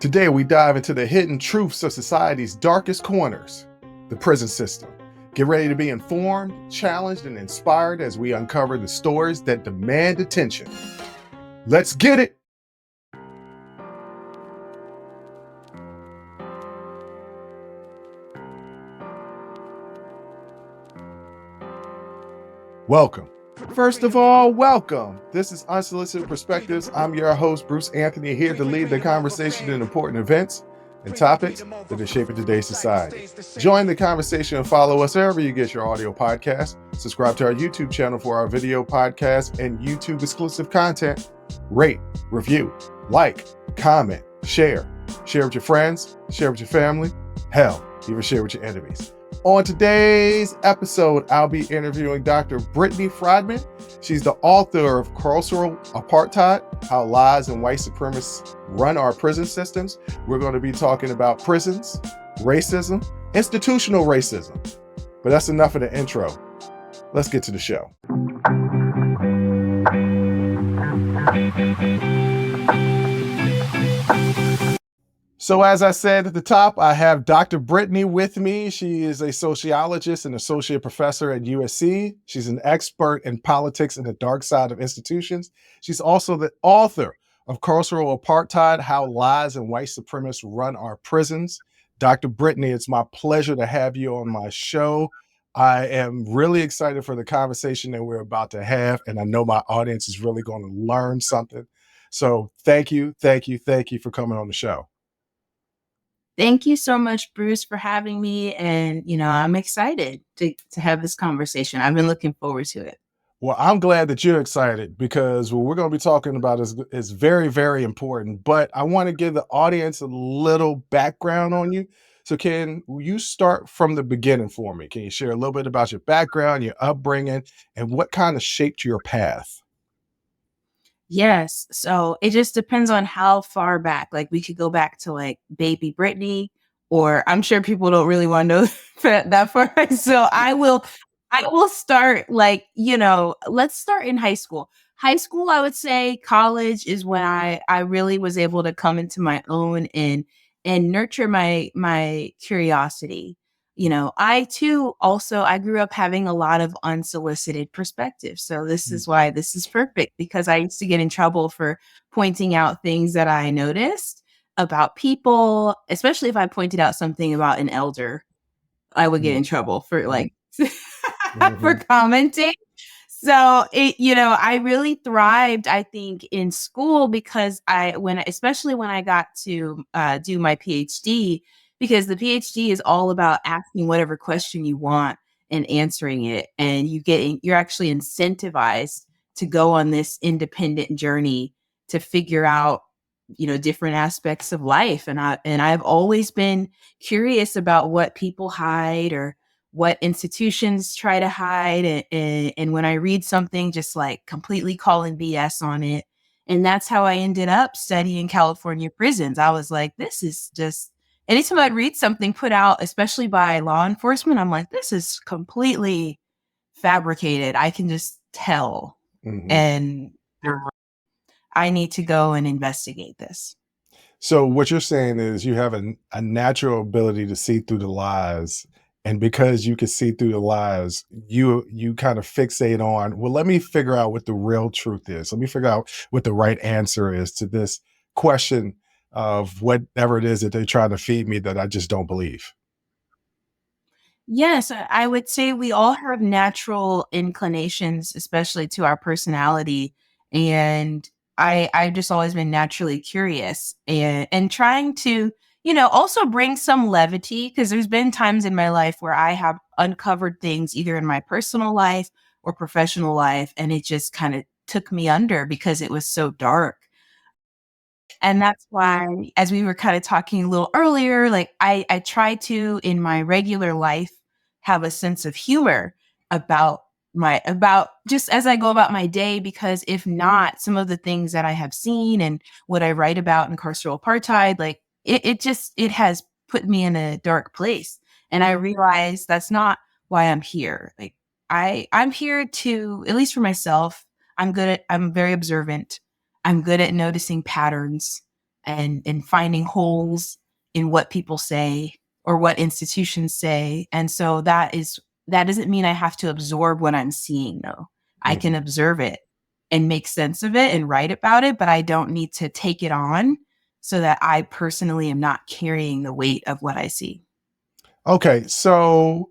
Today, we dive into the hidden truths of society's darkest corners, the prison system. Get ready to be informed, challenged, and inspired as we uncover the stories that demand attention. Let's get it! Welcome. First of all, welcome. This is Unsolicited Perspectives. I'm your host, Bruce Anthony, here to lead the conversation in important events and topics that are shaping today's society. Join the conversation and follow us wherever you get your audio podcast. Subscribe to our YouTube channel for our video podcast and YouTube exclusive content. Rate, review, like, comment, share. Share with your friends, share with your family. Hell, even share with your enemies. On today's episode, I'll be interviewing Dr. Brittany Friedman. She's the author of Carceral Apartheid, How Lies and White Supremacists Run Our Prison Systems. We're going to be talking about prisons, racism, institutional racism. But that's enough of the intro. Let's get to the show. So as I said at the top, I have Dr. Brittany with me. She is a sociologist and associate professor at USC. She's an expert in politics and the dark side of institutions. She's also the author of Carceral Apartheid, How Lies and White Supremacists Run Our Prisons. Dr. Brittany, it's my pleasure to have you on my show. I am really excited for the conversation that we're about to have, and I know my audience is really going to learn something. So thank you for coming on the show. Thank you so much, Bruce, for having me. And, I'm excited to have this conversation. I've been looking forward to it. Well, I'm glad that you're excited because what we're going to be talking about is very, very important. But I want to give the audience a little background on you. So can you start from the beginning for me? Can you share a little bit about your background, your upbringing, and what kind of shaped your path? Yes. So it just depends on how far back. Like we could go back to like baby Brittany, or I'm sure people don't really want to know that far. So I will start let's start in high school. High school, I would say. College is when I really was able to come into my own and nurture my curiosity. I too also I grew up having a lot of unsolicited perspectives. So this is why this is perfect, because I used to get in trouble for pointing out things that I noticed about people, especially if I pointed out something about an elder. I would get in trouble for for commenting. So I really thrived, I think, in school because especially when I got to do my PhD, because the PhD is all about asking whatever question you want and answering it. And you're actually incentivized to go on this independent journey to figure out, different aspects of life. And I've always been curious about what people hide or what institutions try to hide. And when I read something, just like completely calling BS on it. And that's how I ended up studying California prisons. I was like, this is just, anytime I'd read something put out, especially by law enforcement, I'm like, this is completely fabricated. I can just tell. And I need to go and investigate this. So what you're saying is you have a natural ability to see through the lies. And because you can see through the lies, you kind of fixate on, well, let me figure out what the real truth is. Let me figure out what the right answer is to this question of whatever it is that they're trying to feed me that I just don't believe. Yes, I would say we all have natural inclinations, especially to our personality. And I've just always been naturally curious and trying to, also bring some levity, because there's been times in my life where I have uncovered things either in my personal life or professional life, and it just kind of took me under because it was so dark. And that's why, as we were kind of talking a little earlier, like I try to, in my regular life, have a sense of humor about just as I go about my day, because if not, some of the things that I have seen and what I write about in Carceral Apartheid, like it has put me in a dark place. And I realize that's not why I'm here. Like I'm here to, at least for myself, I'm very observant. I'm good at noticing patterns. and finding holes in what people say or what institutions say. And so that doesn't mean I have to absorb what I'm seeing, though. I can observe it and make sense of it and write about it, but I don't need to take it on so that I personally am not carrying the weight of what I see. Okay, so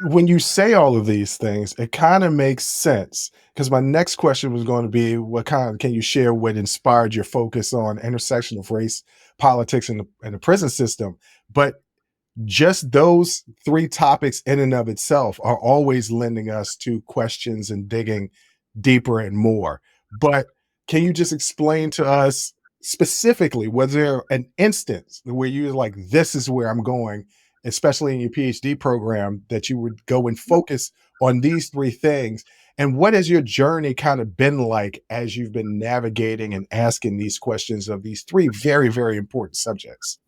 when you say all of these things, it kind of makes sense because my next question was going to be, what kind can you share what inspired your focus on intersection of race, politics, and the prison system? But just those three topics in and of itself are always lending us to questions and digging deeper and more. But can you just explain to us specifically, was there an instance where you're like, this is where I'm going, especially in your PhD program, that you would go and focus on these three things? And what has your journey kind of been like as you've been navigating and asking these questions of these three very, very important subjects?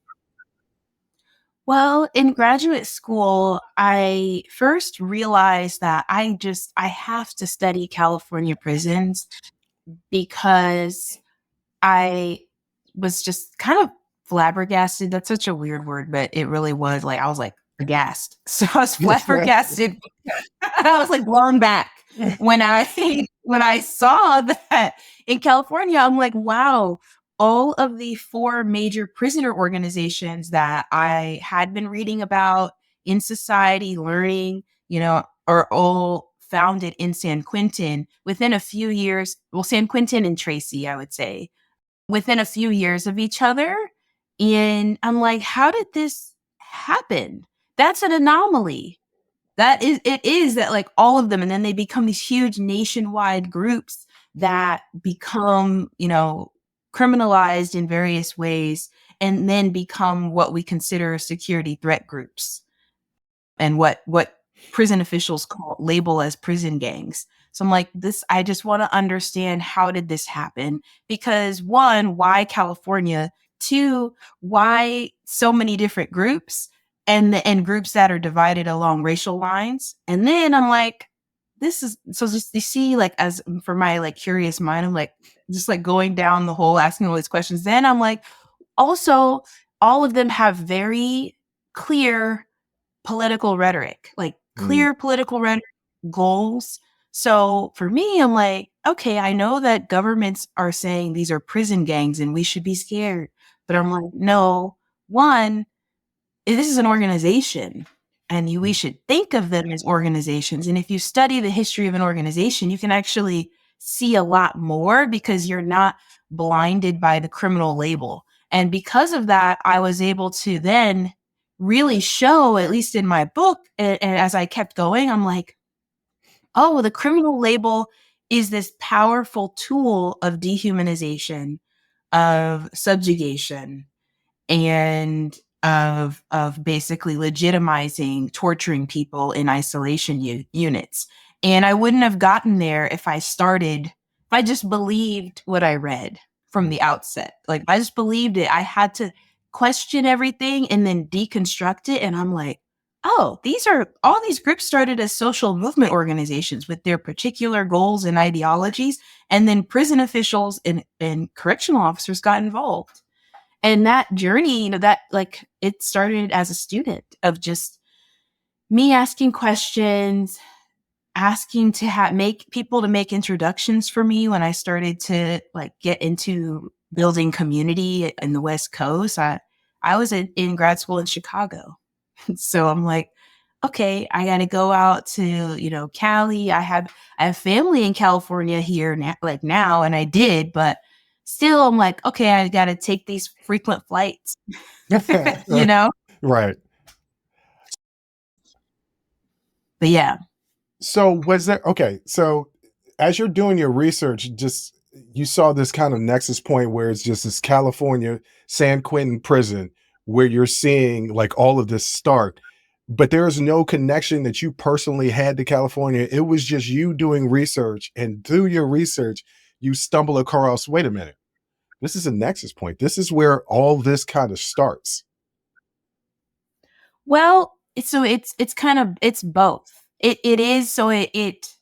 Well, in graduate school, I first realized that I have to study California prisons because I was just kind of flabbergasted. That's such a weird word, but it really was. Like, I was like aghast. So I was flabbergasted. I was like blown back when I when I saw that in California. I'm like, wow, all of the four major prisoner organizations that I had been reading about in society, learning, are all founded in San Quentin within a few years. Well, San Quentin and Tracy, I would say, within a few years of each other. And I'm like, how did this happen? That's an anomaly. It is that, like, all of them, and then they become these huge nationwide groups that become, criminalized in various ways, and then become what we consider security threat groups and what prison officials label as prison gangs. So I'm like, I just want to understand, how did this happen? Because one, why California? Two, why so many different groups and groups that are divided along racial lines? And then I'm like, this is so just, you see, like, as for my like curious mind, I'm like just like going down the hole, asking all these questions. Then I'm like, also, all of them have very clear political rhetoric, like clear political rhetoric, goals. So for me, I'm like, okay, I know that governments are saying these are prison gangs and we should be scared. But I'm like, no, one, this is an organization, and we should think of them as organizations. And if you study the history of an organization, you can actually see a lot more because you're not blinded by the criminal label. And because of that, I was able to then really show, at least in my book, and as I kept going, I'm like, oh, the criminal label is this powerful tool of dehumanization, of subjugation, and of basically legitimizing torturing people in isolation units. And I wouldn't have gotten there if I just believed what I read from the outset. Like, I just believed it. I had to question everything and then deconstruct it. And I'm like, oh, all these groups started as social movement organizations with their particular goals and ideologies. And then prison officials and correctional officers got involved. And that journey, that, like, it started as a student of just me asking questions, asking to make people to make introductions for me when I started to, like, get into building community in the West Coast. I was in grad school in Chicago. So I'm like, okay, I got to go out to, Cali. I have family in California here now, and I did, but still I'm like, okay, I got to take these frequent flights, you know? Right. But yeah. So was there, okay, so as you're doing your research, just you saw this kind of nexus point where it's just this California San Quentin prison where you're seeing like all of this start, but there is no connection that you personally had to California. It was just you doing research, and through your research, you stumble across, wait a minute, this is a nexus point. This is where all this kind of starts. Well, it's kind of, it's both. It is, so it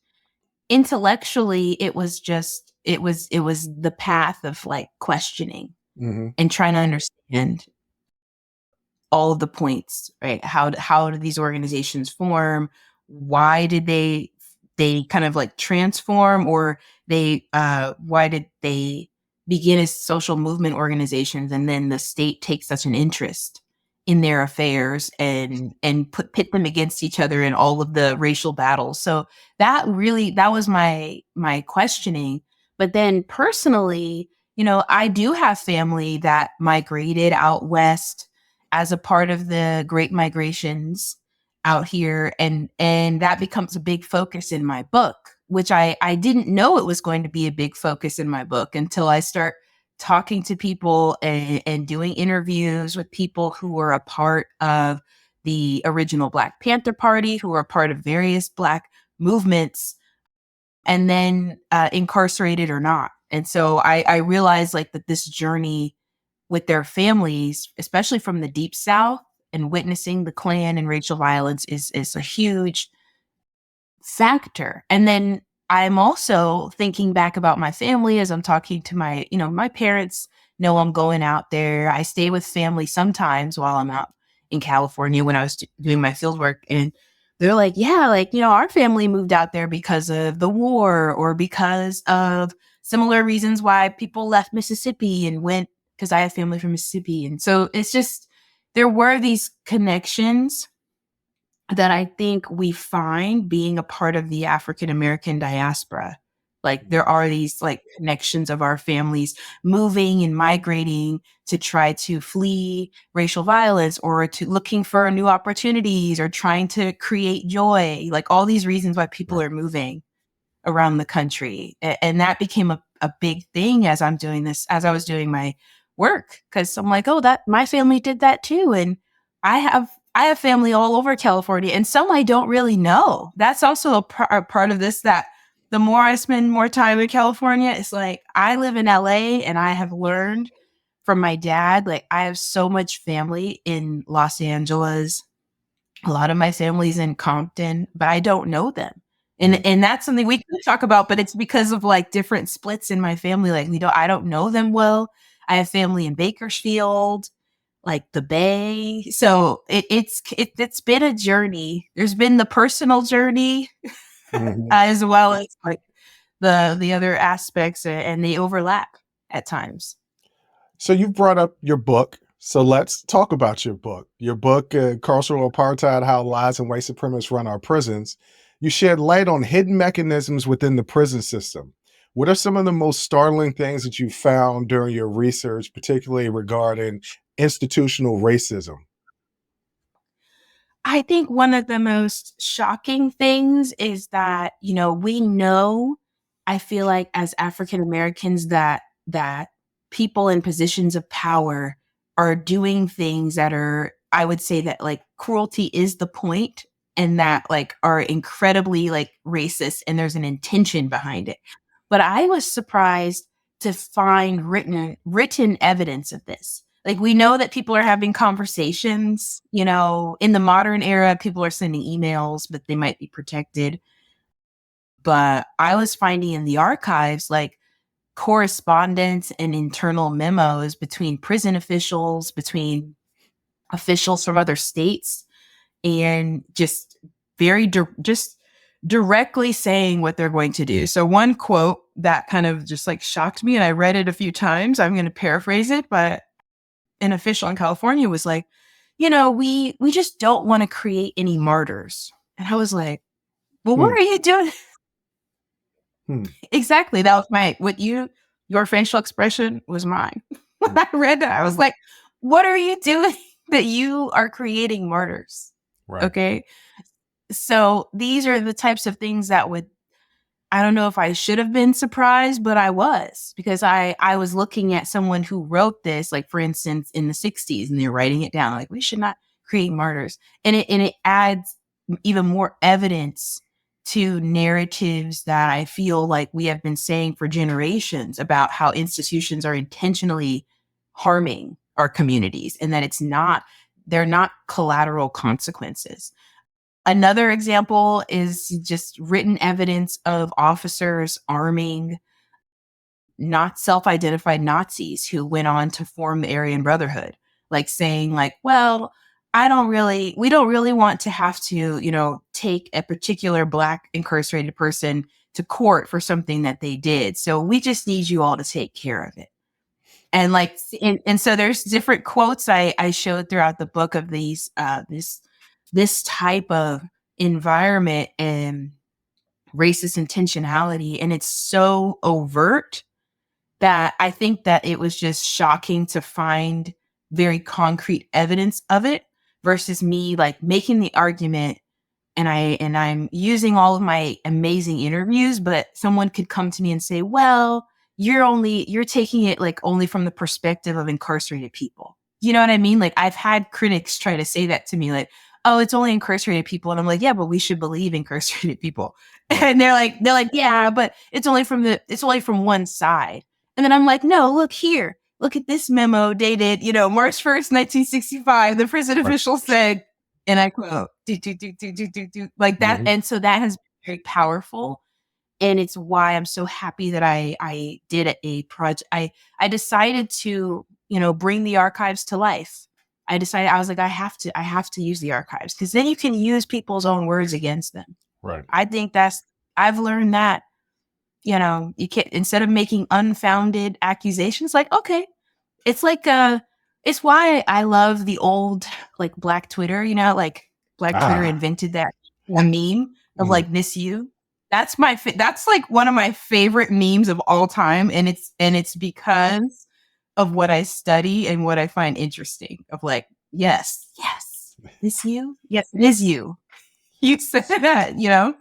intellectually, it was the path of, like, questioning. and trying to understand all of the points, right? How did these organizations form? Why did they kind of like transform, or why did they begin as social movement organizations, and then the state takes such an interest in their affairs and pit them against each other in all of the racial battles. So that was my questioning. But then personally, I do have family that migrated out west as a part of the great migrations out here, and that becomes a big focus in my book, which I didn't know it was going to be a big focus in my book until I start talking to people and doing interviews with people who were a part of the original Black Panther Party, who were a part of various Black movements, and then incarcerated or not. And so I realized like that this journey with their families, especially from the Deep South, and witnessing the Klan and racial violence is a huge factor. And then I'm also thinking back about my family as I'm talking to my parents know I'm going out there. I stay with family sometimes while I'm out in California when I was doing my field work. And they're like, yeah, like, our family moved out there because of the war or because of similar reasons why people left Mississippi and went, because I have family from Mississippi. And so it's just, there were these connections that I think we find being a part of the African American diaspora. Like there are these like connections of our families moving and migrating to try to flee racial violence or to looking for new opportunities or trying to create joy, like all these reasons why people are moving around the country. And that became a big thing as I was doing my work. Cause I'm like, oh, that my family did that too. And I have family all over California and some I don't really know. That's also a part of this, that the more I spend more time in California, it's like I live in LA and I have learned from my dad, like I have so much family in Los Angeles. A lot of my family's in Compton, but I don't know them. And that's something we can talk about, but it's because of like different splits in my family. Like I don't know them well. I have family in Bakersfield, like the Bay. So it's been a journey. There's been the personal journey as well as like the other aspects, and they overlap at times. So you brought up your book. So let's talk about your book. Your book, Carceral Apartheid, How Lies and White Supremacists Run Our Prisons. You shed light on hidden mechanisms within the prison system. What are some of the most startling things that you found during your research, particularly regarding institutional racism? I think one of the most shocking things is that, we know, I feel like as African Americans that people in positions of power are doing things that are, I would say that like cruelty is the point, and that like are incredibly like racist and there's an intention behind it. But I was surprised to find written evidence of this. Like we know that people are having conversations, in the modern era, people are sending emails, but they might be protected. But I was finding in the archives, like correspondence and internal memos between prison officials, between officials from other states, and just just directly saying what they're going to do. So one quote that kind of just like shocked me, and I read it a few times. I'm going to paraphrase it, but an official in California was like, we just don't want to create any martyrs. And I was like, well, what are you doing? Exactly. That was your facial expression was mine. When I read that, I was like, what are you doing that you are creating martyrs? Right. Okay. So these are the types of things that I don't know if I should have been surprised, but I was, because I was looking at someone who wrote this, like for instance, in the 60s, and they're writing it down, like we should not create martyrs. And it adds even more evidence to narratives that I feel like we have been saying for generations about how institutions are intentionally harming our communities, and that they're not collateral consequences. Another example is just written evidence of officers arming not self-identified Nazis who went on to form the Aryan Brotherhood, like saying like, well, we don't really want to have to, take a particular Black incarcerated person to court for something that they did. So we just need you all to take care of it. And like, and so there's different quotes I showed throughout the book of these, this type of environment and racist intentionality. And it's so overt that I think that it was just shocking to find very concrete evidence of it versus me like making the argument and I'm using all of my amazing interviews, but someone could come to me and say, well, you're taking it like only from the perspective of incarcerated people. You know what I mean? Like I've had critics try to say that to me, like, oh, it's only incarcerated people. And I'm like, yeah, but we should believe incarcerated people. And they're like, yeah, but it's only from one side. And then I'm like, no, look here. Look at this memo dated, March 1st, 1965. The prison official said, and I quote, like that. Mhm. And so that has been very powerful. And it's why I'm so happy that I did a project. I decided to, bring the archives to life. I was like, I have to use the archives because then you can use people's own words against them. Right. I think I've learned that, you can't, instead of making unfounded accusations, like, okay, it's like, it's why I love the old, like Black Twitter, like Black Twitter invented that meme of like "miss you." That's that's like one of my favorite memes of all time. And it's because of what I study and what I find interesting of like, yes, miss you. Yes, it is you. You said that,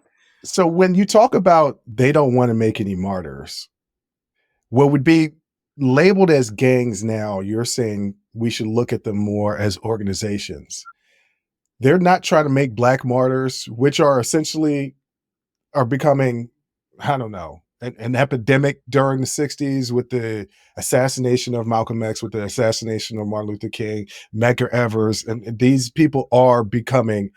So when you talk about they don't want to make any martyrs, what would be labeled as gangs now, you're saying we should look at them more as organizations. They're not trying to make Black martyrs, which are essentially are becoming, I don't know, an epidemic during the 60s with the assassination of Malcolm X, with the assassination of Martin Luther King, Medgar Evers, and these people are becoming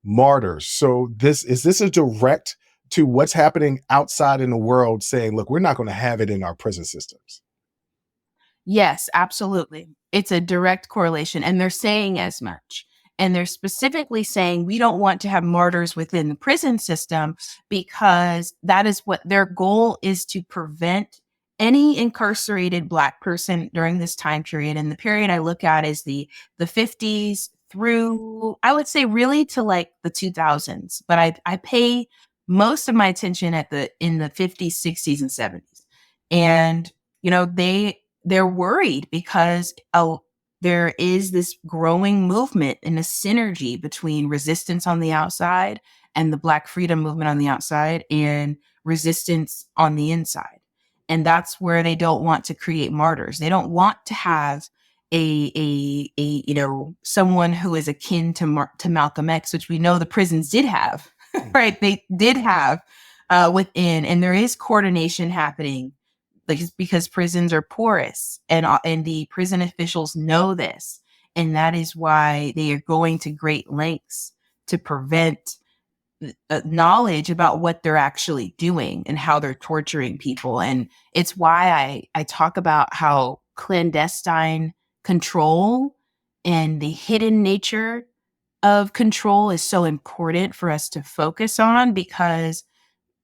martyrs. So is this a direct to what's happening outside in the world saying, look, we're not going to have it in our prison systems? Yes, absolutely. It's a direct correlation. And they're saying as much. And they're specifically saying we don't want to have martyrs within the prison system because that is what their goal is, to prevent any incarcerated Black person during this time period. And the period I look at is the 50s through, I would say, really to like the 2000s. But I pay most of my attention in the 50s, 60s, and 70s. And, they're worried because there is this growing movement and a synergy between resistance on the outside and the Black freedom movement on the outside and resistance on the inside. And that's where they don't want to create martyrs. They don't want to have someone who is akin to Malcolm X, which we know the prisons did have, right? They did have within, and there is coordination happening. Like, because prisons are porous and the prison officials know this. And that is why they are going to great lengths to prevent knowledge about what they're actually doing and how they're torturing people. And it's why I talk about how clandestine control and the hidden nature of control is so important for us to focus on, because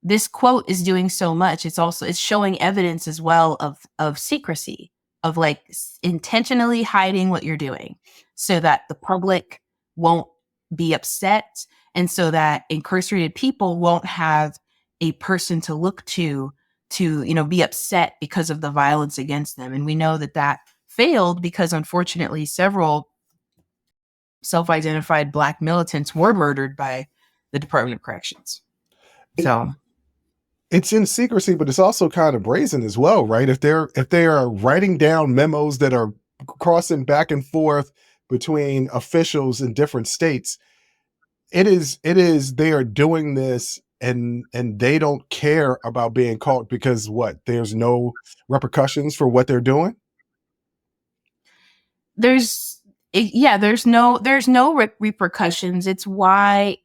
this quote is doing so much. It's showing evidence as well of secrecy, of like intentionally hiding what you're doing so that the public won't be upset, and so that incarcerated people won't have a person to look to be upset because of the violence against them. And we know that failed because, unfortunately, several self-identified Black militants were murdered by the Department of Corrections. So It's in secrecy, but it's also kind of brazen as well, right? If they are writing down memos that are crossing back and forth between officials in different states, it is they are doing this and they don't care about being caught because there's no repercussions for what they're doing. There's no repercussions. It's why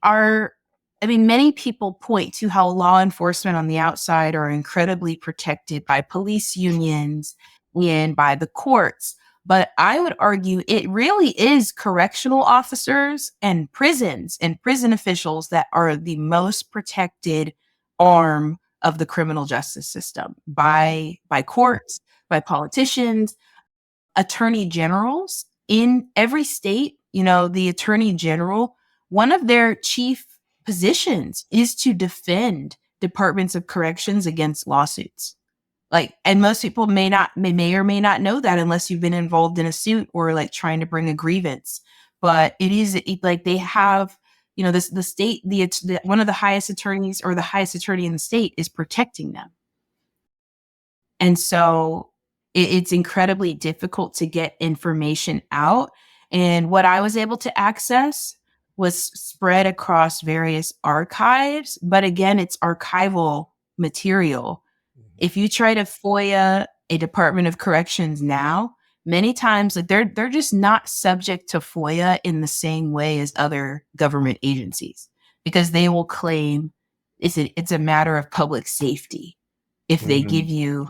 many people point to how law enforcement on the outside are incredibly protected by police unions and by the courts. But I would argue it really is correctional officers and prisons and prison officials that are the most protected arm of the criminal justice system by courts, by politicians, attorney generals in every state. The attorney general, one of their chief positions is to defend departments of corrections against lawsuits. And most people may or may not know that unless you've been involved in a suit or like trying to bring a grievance. But like they have, the state, one of the highest attorneys or the highest attorney in the state is protecting them. And so it's incredibly difficult to get information out. And what I was able to access was spread across various archives. But again, it's archival material. If you try to FOIA a Department of Corrections now, many times like they're just not subject to FOIA in the same way as other government agencies, because they will claim it's a matter of public safety if they give you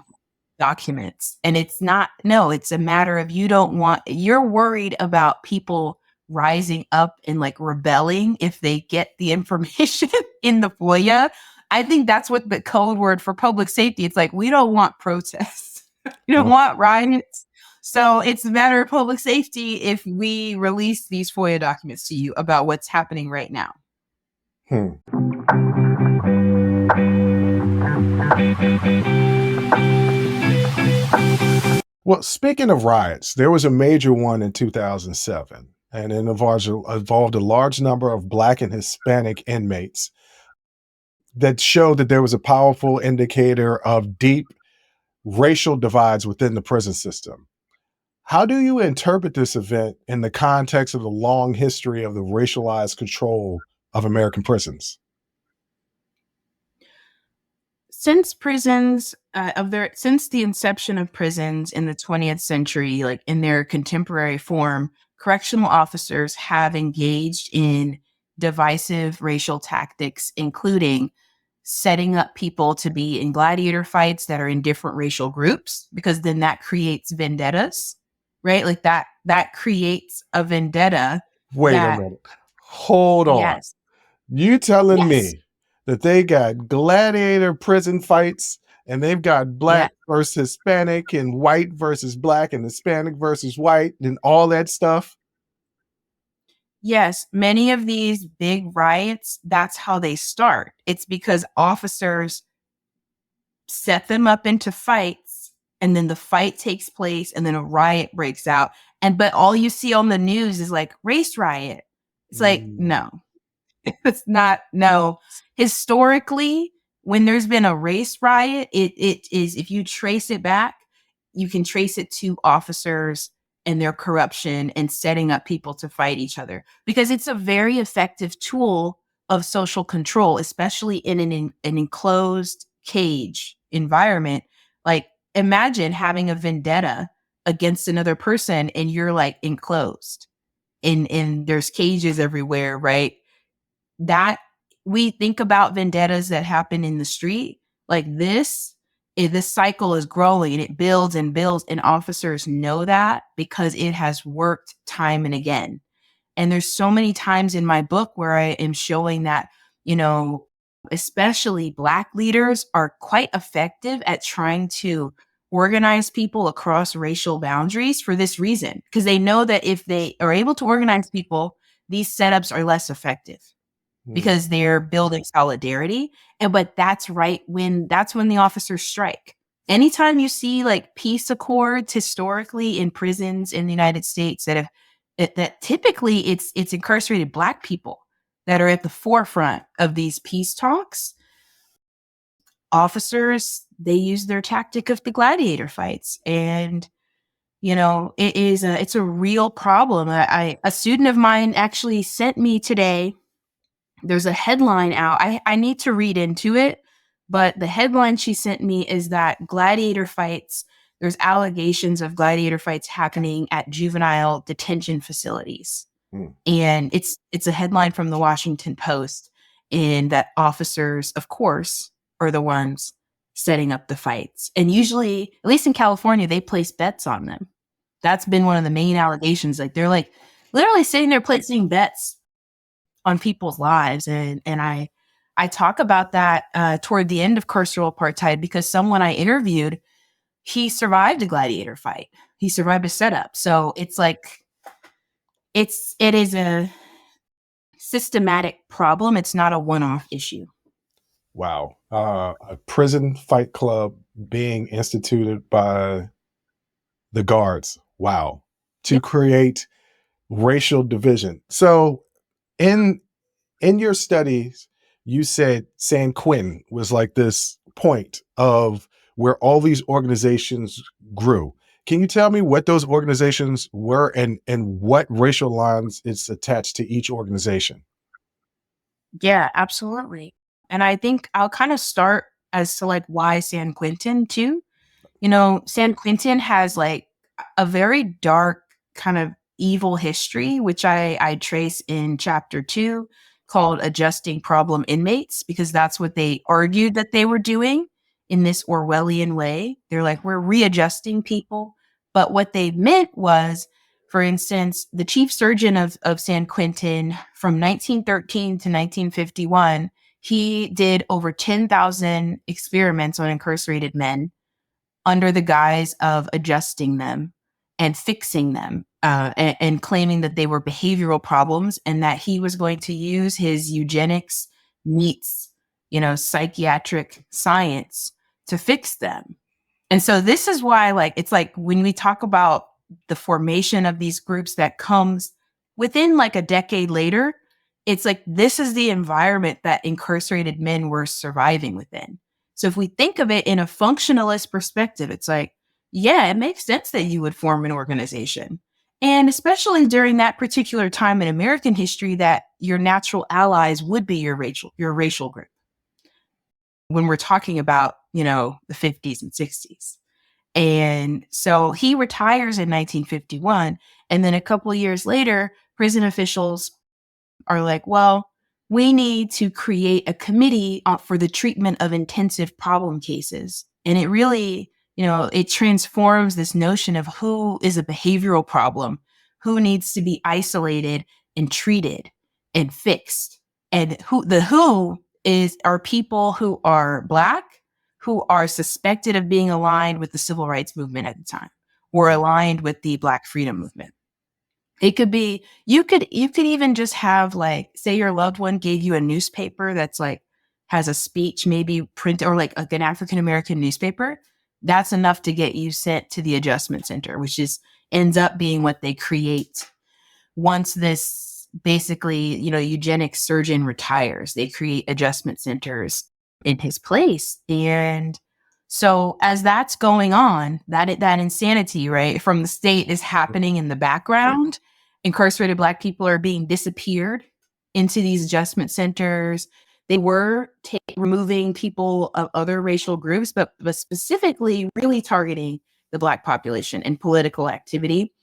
documents. And it's not, no, it's a matter of you're worried about people rising up and like rebelling if they get the information in the FOIA. I think that's what the code word for public safety. It's like, we don't want protests. We don't want riots. So it's a matter of public safety if we release these FOIA documents to you about what's happening right now. Well, speaking of riots, there was a major one in 2007, and it involved a large number of Black and Hispanic inmates that showed that there was a powerful indicator of deep racial divides within the prison system. How do you interpret this event in the context of the long history of the racialized control of American prisons? Since since the inception of prisons in the 20th century, like in their contemporary form, correctional officers have engaged in divisive racial tactics, including setting up people to be in gladiator fights that are in different racial groups, because then that creates vendettas, right? Like that creates a vendetta. Wait a minute. Hold on. Yes. You telling me that they got gladiator prison fights and they've got Black versus Hispanic and white versus Black and Hispanic versus white and all that stuff? Yes, many of these big riots, that's how they start. It's because officers set them up into fights, and then the fight takes place, and then a riot breaks out. But all you see on the news is like race riot. It's like, no, it's not. No, historically, when there's been a race riot, it is, if you trace it back, you can trace it to officers and their corruption and setting up people to fight each other, because it's a very effective tool of social control, especially in an enclosed cage environment. Like, imagine having a vendetta against another person and you're like enclosed and there's cages everywhere, right? That we think about vendettas that happen in the street like this cycle is growing and it builds and builds, and officers know that because it has worked time and again. And there's so many times in my book where I am showing that, especially Black leaders are quite effective at trying to organize people across racial boundaries for this reason, because they know that if they are able to organize people, these setups are less effective because they're building solidarity. But that's when the officers strike. Anytime you see like peace accords historically in prisons in the United States that typically it's incarcerated Black people that are at the forefront of these peace talks, officers, they use their tactic of the gladiator fights. And it's a real problem. A student of mine actually sent me today, there's a headline out. I need to read into it, but the headline she sent me is that gladiator fights, there's allegations of gladiator fights happening at juvenile detention facilities. And it's a headline from the Washington Post. in that officers, of course, are the ones setting up the fights. And usually, at least in California, they place bets on them. That's been one of the main allegations. Like they're like literally sitting there placing bets on people's lives. And I talk about that toward the end of Carceral Apartheid because someone I interviewed, he survived a gladiator fight. He survived a setup. So it's like it is a systematic problem. It's not a one-off issue. Wow. A prison fight club being instituted by the guards. Wow. To create racial division. So in your studies, you said San Quentin was like this point of where all these organizations grew. Can you tell me what those organizations were and what racial lines it's attached to each organization? Yeah, absolutely. And I think I'll kind of start as to like why San Quentin too. You know, San Quentin has like a very dark kind of evil history, which I trace in chapter 2 called Adjusting Problem Inmates, because that's what they argued that they were doing in this Orwellian way. They're like, we're readjusting people. But what they meant was, for instance, the chief surgeon of San Quentin from 1913 to 1951, he did over 10,000 experiments on incarcerated men under the guise of adjusting them and fixing them and claiming that they were behavioral problems and that he was going to use his eugenics meets, psychiatric science to fix them. And so this is why, like, it's like when we talk about the formation of these groups that comes within like a decade later, it's like this is the environment that incarcerated men were surviving within. So if we think of it in a functionalist perspective, it's like, yeah, it makes sense that you would form an organization. And especially during that particular time in American history, that your natural allies would be your racial group. When we're talking about, the 50s and 60s. And so he retires in 1951. And then a couple of years later, prison officials are like, well, we need to create a committee for the treatment of intensive problem cases. And it really, it transforms this notion of who is a behavioral problem, who needs to be isolated and treated and fixed. And who are people who are Black, who are suspected of being aligned with the civil rights movement at the time or aligned with the Black freedom movement. It could be, you could even just have like, say your loved one gave you a newspaper that's like, has a speech, maybe print or like an African-American newspaper. That's enough to get you sent to the adjustment center, which ends up being what they create. Once this basically, eugenics surgeon retires, they create adjustment centers in his place. And so as that's going on, that insanity, right, from the state is happening in the background. Incarcerated Black people are being disappeared into these adjustment centers. They were removing people of other racial groups, but specifically really targeting the Black population and political activity.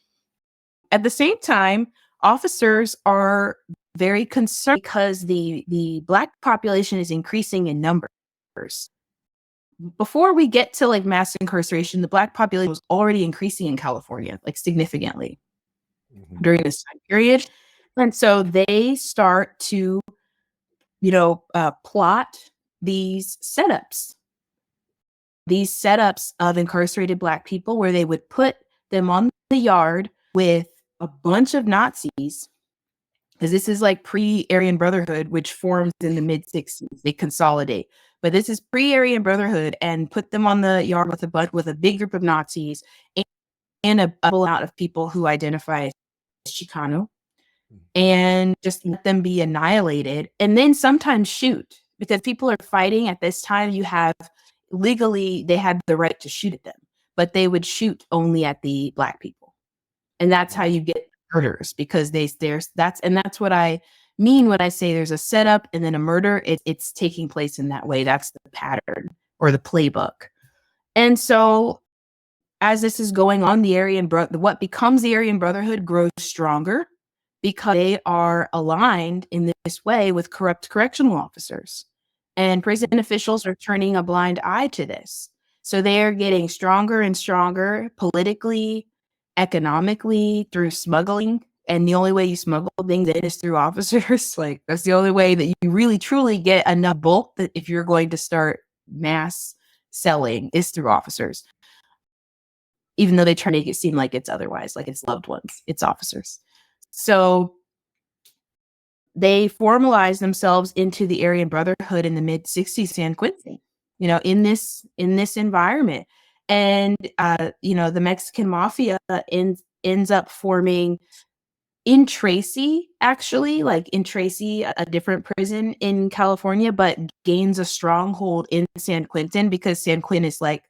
At the same time, officers are very concerned because the Black population is increasing in numbers. Before we get to like mass incarceration, the Black population was already increasing in California, like significantly during this time period. And so they start to, plot these setups of incarcerated Black people where they would put them on the yard with a bunch of Nazis, because this is like pre-Aryan Brotherhood, which forms in the mid-60s. They consolidate. But this is pre-Aryan Brotherhood, and put them on the yard with a big group of Nazis and a amount of people who identify as Chicano, and just let them be annihilated, and then sometimes shoot, because people are fighting at this time. You have legally, they had the right to shoot at them, but they would shoot only at the Black people. And that's how you get murders, because that's what I mean when I say there's a setup and then a murder. It's taking place in that way. That's the pattern or the playbook. And so as this is going on, what becomes the Aryan Brotherhood grows stronger. because they are aligned in this way with corrupt correctional officers. And prison officials are turning a blind eye to this. So they are getting stronger and stronger politically, economically, through smuggling. And the only way you smuggle things in is through officers. Like, that's the only way that you really truly get enough bulk that if you're going to start mass selling is through officers. Even though they try to make it seem like it's otherwise, like it's loved ones, it's officers. So they formalized themselves into the Aryan Brotherhood in the mid 60s, San Quentin, in this environment. And the Mexican Mafia ends up forming in Tracy, actually, like in Tracy, a different prison in California, but gains a stronghold in San Quentin because San Quentin is like,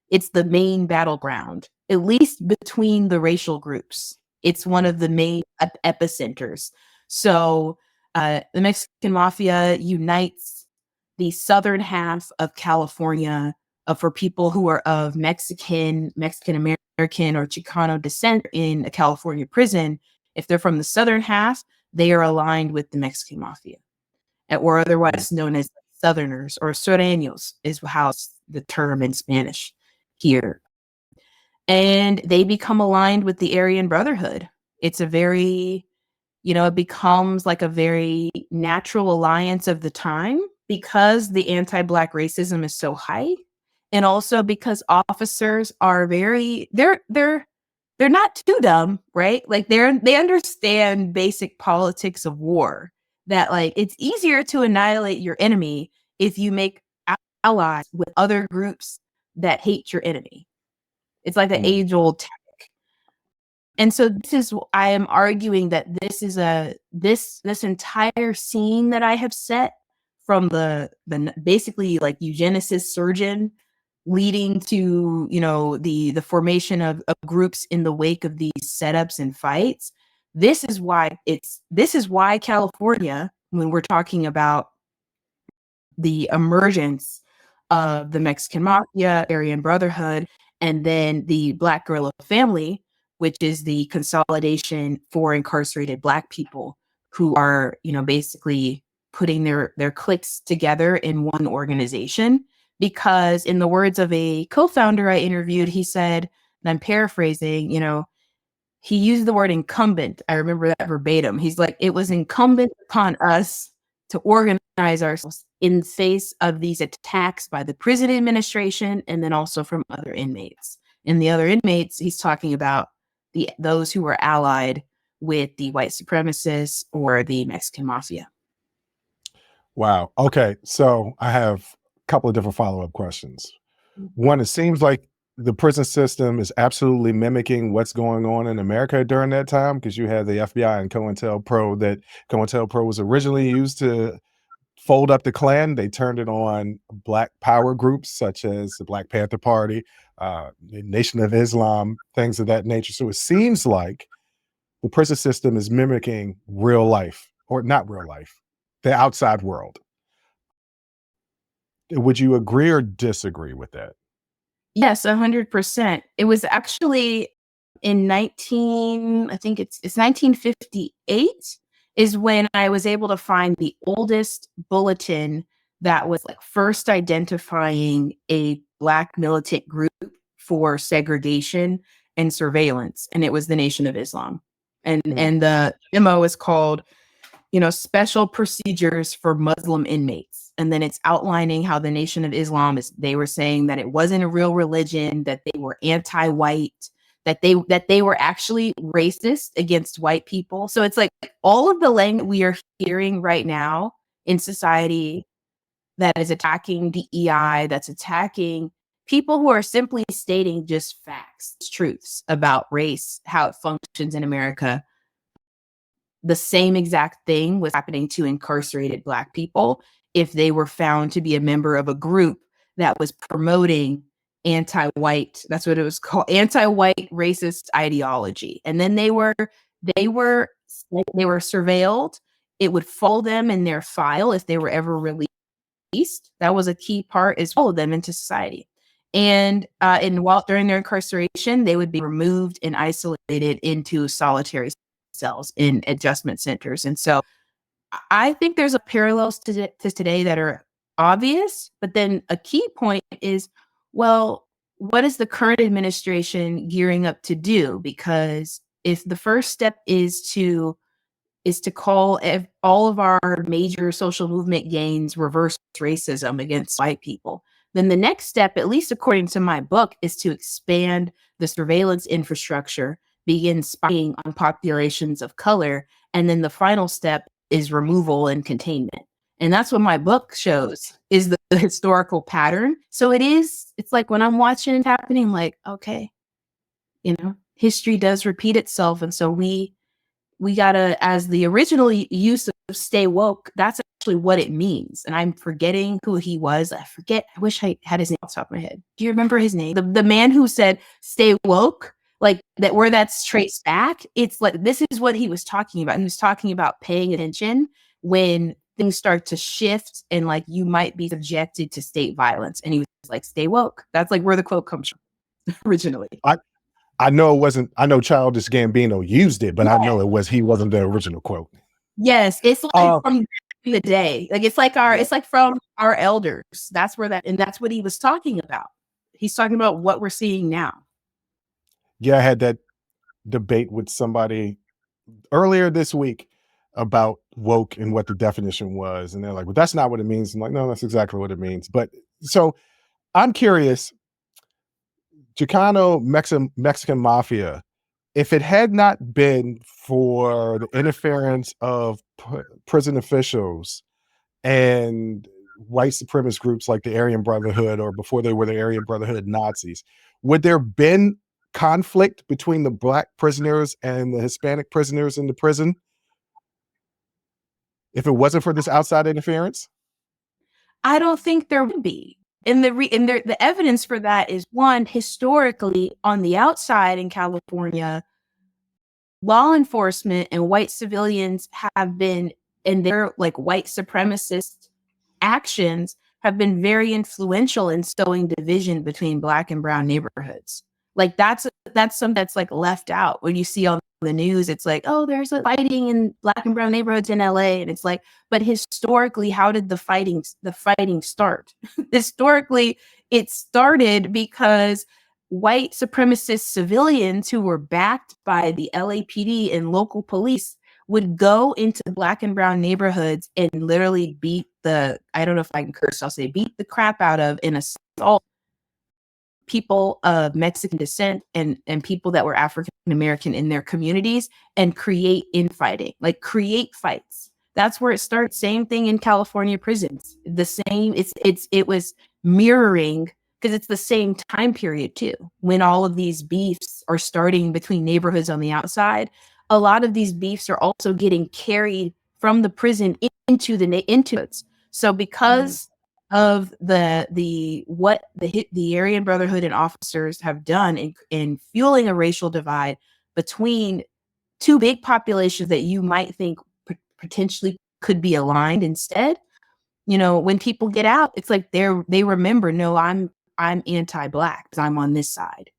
it's the main battleground, at least between the racial groups. It's one of the main epicenters. So the Mexican Mafia unites the southern half of California for people who are of Mexican American, or Chicano descent in a California prison. If they're from the southern half, they are aligned with the Mexican Mafia, or otherwise known as Southerners, or Sureños is how the term in Spanish here. And they become aligned with the Aryan Brotherhood. It's a very, it becomes like a very natural alliance of the time because the anti-Black racism is so high. And also because officers are they're not too dumb, right? Like they understand basic politics of war, that like it's easier to annihilate your enemy if you make allies with other groups that hate your enemy. It's like the age-old tactic. And so I am arguing that this is this entire scene that I have set, from the basically like eugenicist surgeon leading to the formation of groups in the wake of these setups and fights. This is why California, when we're talking about the emergence of the Mexican Mafia, Aryan Brotherhood, and then the Black Guerrilla Family, which is the consolidation for incarcerated Black people who are, basically putting their cliques together in one organization. Because in the words of a co-founder I interviewed, he said, and I'm paraphrasing, he used the word incumbent. I remember that verbatim. He's like, it was incumbent upon us to organize ourselves in face of these attacks by the prison administration and then also from other inmates. And the other inmates, he's talking about those who were allied with the white supremacists or the Mexican Mafia. Wow. Okay. So I have a couple of different follow-up questions. One, it seems like the prison system is absolutely mimicking what's going on in America during that time, because you had the FBI and COINTELPRO. That COINTELPRO was originally used to fold up the Klan. They turned it on Black power groups such as the Black Panther Party, the Nation of Islam, things of that nature. So it seems like the prison system is mimicking real life, or not real life, the outside world. Would you agree or disagree with that? Yes, 100%. It was actually in I think it's 1958 is when I was able to find the oldest bulletin that was like first identifying a Black militant group for segregation and surveillance, and it was the Nation of Islam. And the memo is called, Special Procedures for Muslim Inmates. And then it's outlining how the Nation of Islam they were saying that it wasn't a real religion, that they were anti-white, that they were actually racist against white people. So it's like all of the language we are hearing right now in society that is attacking DEI, that's attacking people who are simply stating just facts, truths about race, how it functions in America. The same exact thing was happening to incarcerated Black people if they were found to be a member of a group that was promoting anti-white, that's what it was called, anti-white racist ideology. And then they were surveilled. It would follow them in their file if they were ever released. That was a key part, is follow them into society. And during their incarceration, they would be removed and isolated into solitary cells in adjustment centers. And so I think there's a parallels to today that are obvious, but then a key point is, well, what is the current administration gearing up to do? Because if the first step is to call all of our major social movement gains reverse racism against white people, then the next step, at least according to my book, is to expand the surveillance infrastructure, begin spying on populations of color, and then the final step is removal and containment. And that's what my book shows is the historical pattern. So it's like when I'm watching it happening, I'm like, okay, history does repeat itself. And so we gotta, as the original use of stay woke, that's actually what it means. And I'm forgetting who he was. I forget. I wish I had his name off the top of my head. Do you remember his name? The man who said stay woke, like that, where that's traced back. It's like, this is what he was talking about. He was talking about paying attention when things start to shift and like you might be subjected to state violence. And he was like, stay woke. That's like where the quote comes from originally. I know it wasn't. I know Childish Gambino used it, but I know he wasn't the original quote. Yes, it's like from the day. Like it's like from our elders. That's what he was talking about. He's talking about what we're seeing now. Yeah, I had that debate with somebody earlier this week about woke and what the definition was, and they're like, "Well, that's not what it means." I'm like, "No, that's exactly what it means." But so I'm curious. Chicano Mexican Mafia, if it had not been for the interference of prison officials and white supremacist groups like the Aryan Brotherhood, or before they were the Aryan Brotherhood Nazis, would there have been conflict between the Black prisoners and the Hispanic prisoners in the prison if it wasn't for this outside interference? I don't think there would be. And the evidence for that is, one, historically on the outside in California, law enforcement and white civilians have been, and their like white supremacist actions have been very influential in sowing division between Black and brown neighborhoods. Like that's something that's like left out when you see on the news. It's like, oh, there's a fighting in Black and brown neighborhoods in LA. And it's like, but historically, how did the fighting start? Historically, it started because white supremacist civilians who were backed by the LAPD and local police would go into Black and brown neighborhoods and literally beat I don't know if I can curse, I'll say beat the crap out of and assault people of Mexican descent and people that were African American in their communities and create infighting, like create fights. That's where it starts. Same thing in California prisons. The same, it was mirroring, because it's the same time period too, when all of these beefs are starting between neighborhoods on the outside. A lot of these beefs are also getting carried from the prison into it. So because of the Aryan Brotherhood and officers have done in fueling a racial divide between two big populations that you might think potentially could be aligned instead, when people get out, it's like they remember, no, I'm anti-Black because I'm on this side.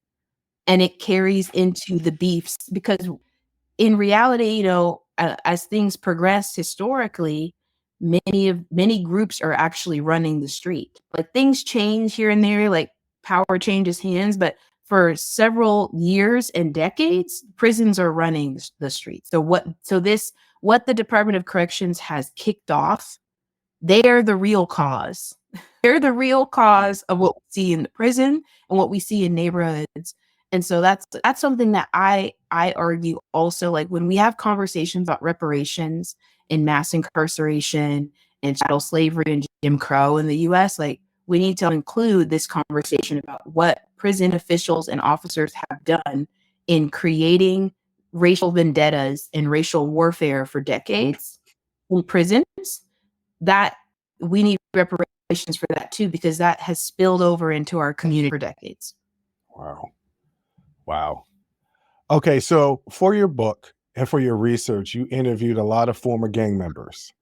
And it carries into the beefs because in reality, as things progress historically, many groups are actually running the street. Like things change here and there, like power changes hands, but for several years and decades, prisons are running the street. So what the Department of Corrections has kicked off, they are the real cause. They're the real cause of what we see in the prison and what we see in neighborhoods. And so that's something that I argue also, like when we have conversations about reparations and mass incarceration and chattel slavery and Jim Crow in the US, like we need to include this conversation about what prison officials and officers have done in creating racial vendettas and racial warfare for decades in prisons. That we need reparations for that too, because that has spilled over into our community for decades. Wow. Okay, so for your book and for your research, you interviewed a lot of former gang members.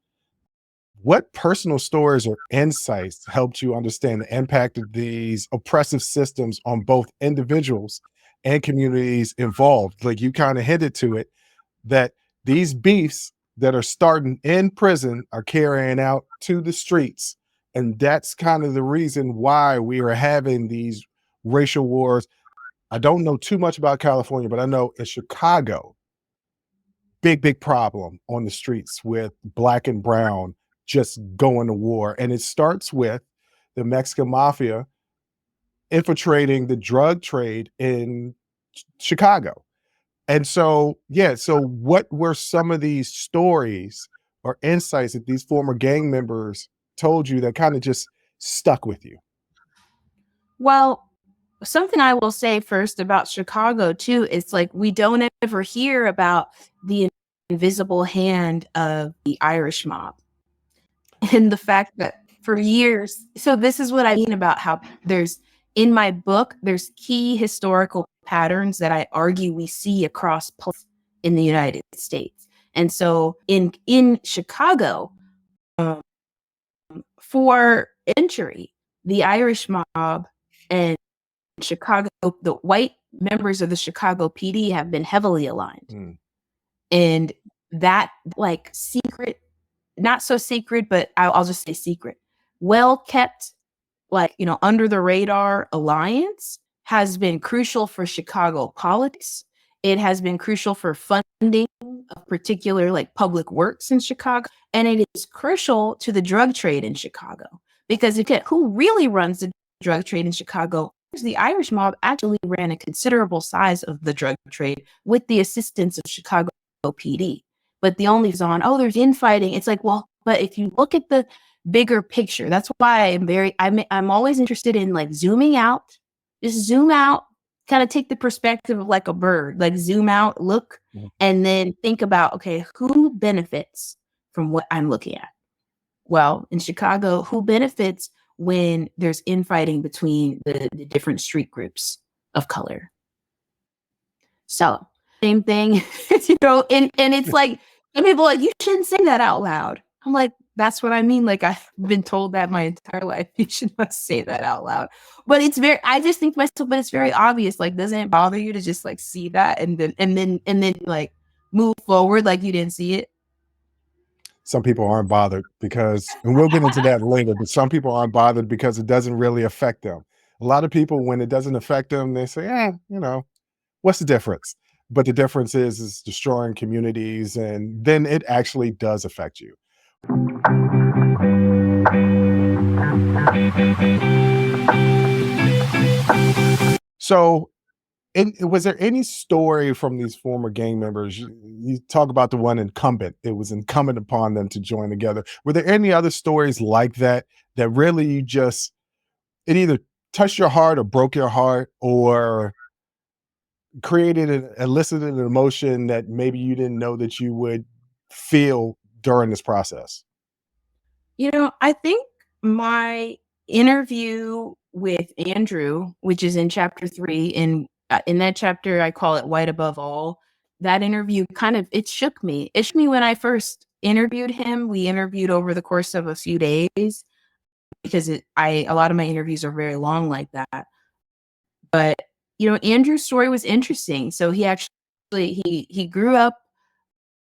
What personal stories or insights helped you understand the impact of these oppressive systems on both individuals and communities involved? Like you kind of hinted to it, that these beefs that are starting in prison are carrying out to the streets. And that's kind of the reason why we are having these racial wars. I don't know too much about California, but I know in Chicago, big problem on the streets with black and brown just going to war. And it starts with the Mexican Mafia infiltrating the drug trade in Chicago. And so, yeah, so what were some of these stories or insights that these former gang members told you that kind of just stuck with you? Well, something I will say first about Chicago too is like we don't ever hear about the invisible hand of the Irish mob and the fact that for years. So this is what I mean about how there's in my book there's key historical patterns that I argue we see across in the United States. And so in Chicago, for century, the Irish mob and Chicago, the white members of the Chicago PD have been heavily aligned. Mm. And that like secret, not so secret, but I'll just say secret, well kept, like, you know, under the radar alliance has been crucial for Chicago politics. It has been crucial for funding of particular like public works in Chicago. And it is crucial to the drug trade in Chicago because who really runs the drug trade in Chicago? The Irish mob actually ran a considerable size of the drug trade with the assistance of Chicago PD. But the only is on, oh, there's infighting. It's like, well, but if you look at the bigger picture, that's why I'm always interested in like zooming out, just zoom out, kind of take the perspective of like a bird, like zoom out, look, and then think about, okay, who benefits from what I'm looking at? Well, in Chicago, who benefits when there's infighting between the different street groups of color? So same thing, you know, and it's like, and people are like, you shouldn't say that out loud. I'm like, that's what I mean. Like, I've been told that my entire life. You should not say that out loud. But it's I just think to myself, but it's very obvious. Like, doesn't it bother you to just like see that and then like move forward like you didn't see it? Some people aren't bothered because, and we'll get into that later, but some people aren't bothered because it doesn't really affect them. A lot of people, when it doesn't affect them, they say, you know, what's the difference? But the difference is destroying communities, and then it actually does affect you. So, was there any story from these former gang members? You talk about the one incumbent. It was incumbent upon them to join together. Were there any other stories like that that really it either touched your heart or broke your heart or elicited an emotion that maybe you didn't know that you would feel during this process? You know, I think my interview with Andrew, which is in chapter 3, in that chapter, I call it White Above All. That interview it shook me. It shook me when I first interviewed him. We interviewed over the course of a few days because a lot of my interviews are very long like that. But, you know, Andrew's story was interesting. So he actually, he grew up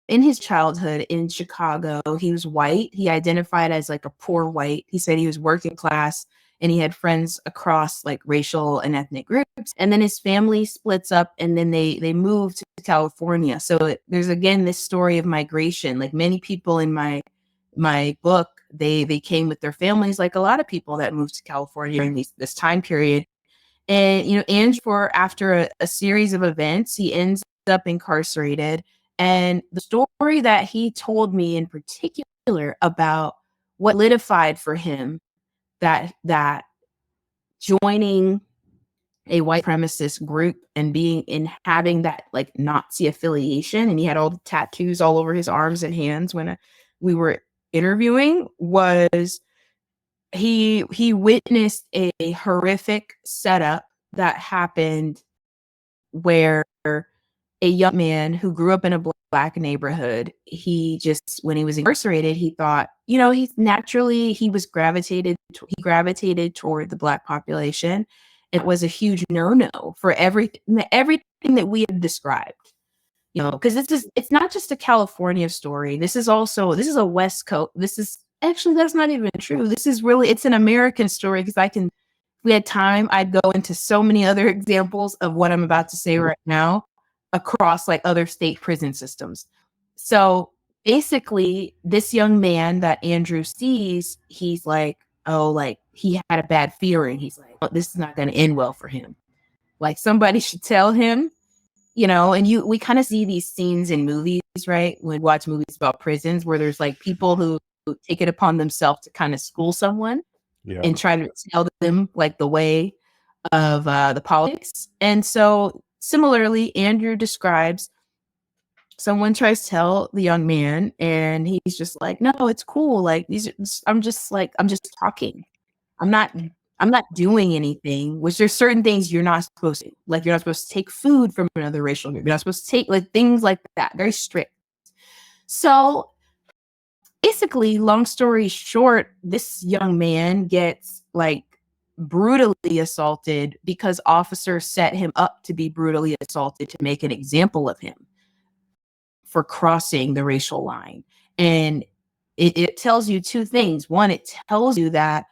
in his childhood in Chicago. He was white. He identified as like a poor white. He said he was working class and he had friends across like racial and ethnic groups. And then his family splits up and then they moved to California. So there's again this story of migration. Like many people in my book, they came with their families, like a lot of people that moved to California during this time period. And, you know, Andrew, after a series of events, he ends up incarcerated. And the story that he told me in particular about what solidified for him that joining a white supremacist group and having that like Nazi affiliation, and he had all the tattoos all over his arms and hands when we were interviewing, was he witnessed a horrific setup that happened where a young man who grew up in a black neighborhood, when he was incarcerated, he thought, you know, he gravitated toward the black population. It was a huge no-no for everything that we had described. because it's not just a California story. This is a West Coast. That's not even true. It's an American story, because if we had time, I'd go into so many other examples of what I'm about to say right now across like other state prison systems. So basically, this young man that Andrew sees, he's like, oh, like he had a bad feeling. He's like, oh, this is not going to end well for him. Like somebody should tell him, and we kind of see these scenes in movies, right? When we watch movies about prisons, where there's like people who take it upon themselves to kind of school someone and try to tell them like the way of the politics. And so similarly, Andrew describes someone tries to tell the young man, and he's just like, no, it's cool. Like I'm just talking. I'm not doing anything, which there's certain things you're not supposed to. Like, you're not supposed to take food from another racial group. You're not supposed to take like things like that. Very strict. So basically, long story short, this young man gets like brutally assaulted because officers set him up to be brutally assaulted to make an example of him for crossing the racial line. And it tells you two things. One, it tells you that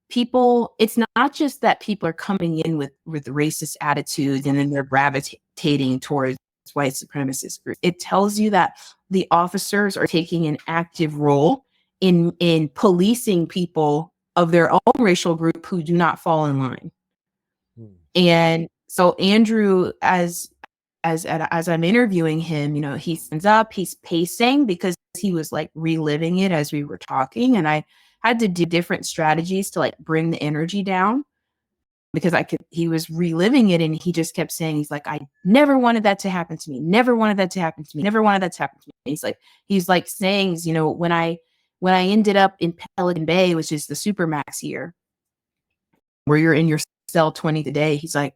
it's not just that people are coming in with racist attitudes and then they're gravitating towards white supremacist groups. It tells you that the officers are taking an active role in policing people of their own racial group who do not fall in line. And so Andrew, as I'm interviewing him, he stands up, he's pacing because he was like reliving it as we were talking. And I had to do different strategies to like bring the energy down, because he was reliving it, and he just kept saying, he's like, I never wanted that to happen to me. Never wanted that to happen to me. Never wanted that to happen to me. He's like saying, when I ended up in Pelican Bay, which is the Supermax year, where you're in your cell 20 a day, he's like,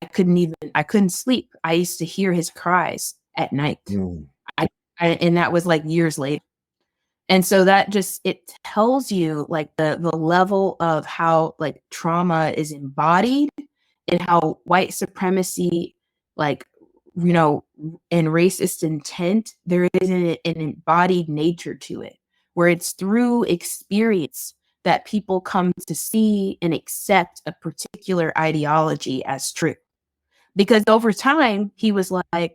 I couldn't sleep. I used to hear his cries at night. And that was like years later. And so that it tells you like the level of how like trauma is embodied, and how white supremacy, like, and racist intent, there is an embodied nature to it, where it's through experience that people come to see and accept a particular ideology as true. Because over time, he was like,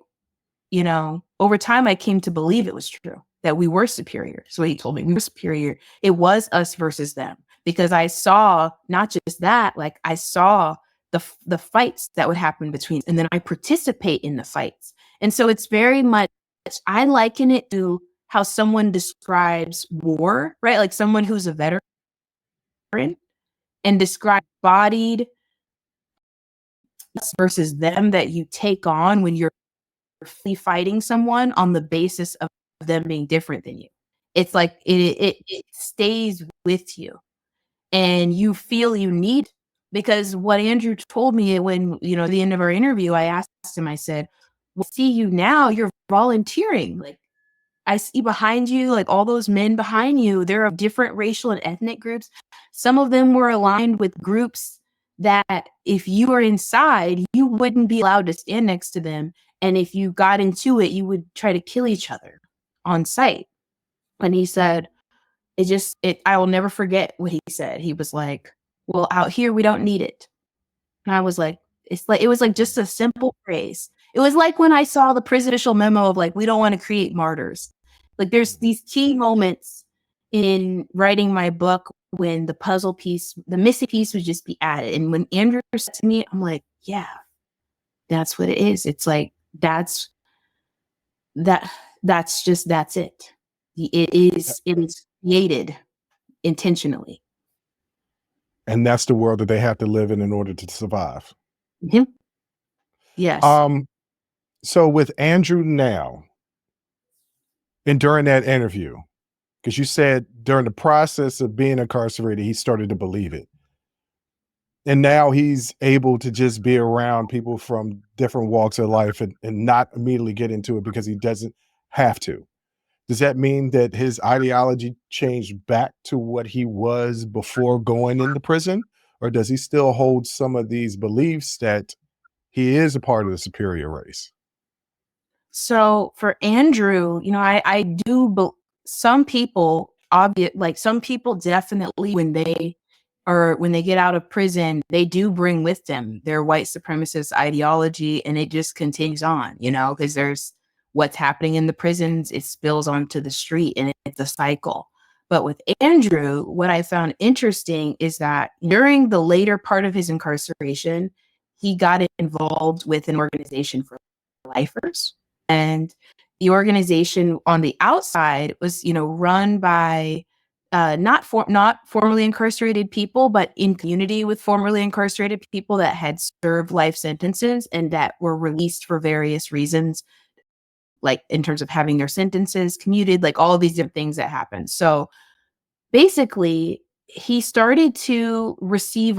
over time, I came to believe it was true, that we were superior. So he told me we were superior. It was us versus them, because I saw not just that, like I saw the fights that would happen between, and then I participate in the fights. And so it's very much, I liken it to how someone describes war, right? Like someone who's a veteran and describe bodied versus them that you take on when you're fighting someone on the basis of them being different than you. It's like it stays with you, and you feel you need, because what Andrew told me when, at the end of our interview, I asked him, I said, well, see you now, you're volunteering. Like, I see behind you, like all those men behind you, they're of different racial and ethnic groups. Some of them were aligned with groups that if you were inside, you wouldn't be allowed to stand next to them. And if you got into it, you would try to kill each other on sight. And he said, I will never forget what he said. He was like, well, out here, we don't need it. And I was like, it was like just a simple phrase. It was like when I saw the presidential memo of like, we don't want to create martyrs. Like, there's these key moments in writing my book when the puzzle piece, the missing piece would just be added. And when Andrew said to me, I'm like, yeah, that's what it is. It's like, that's it. It is created intentionally. And that's the world that they have to live in order to survive. Mm-hmm. Yes. So with Andrew now, and during that interview, because you said during the process of being incarcerated, he started to believe it. And now he's able to just be around people from different walks of life and not immediately get into it because he doesn't have to. Does that mean that his ideology changed back to what he was before going into prison? Or does he still hold some of these beliefs that he is a part of the superior race? So for Andrew, I do, but some people, some people definitely, when they get out of prison, they do bring with them their white supremacist ideology, and it just continues on, because there's what's happening in the prisons, it spills onto the street, and it's a cycle. But with Andrew, what I found interesting is that during the later part of his incarceration, he got involved with an organization for lifers. And the organization on the outside was, run by not formerly incarcerated people, but in community with formerly incarcerated people that had served life sentences and that were released for various reasons, like in terms of having their sentences commuted, like all of these different things that happen. So basically, he started to receive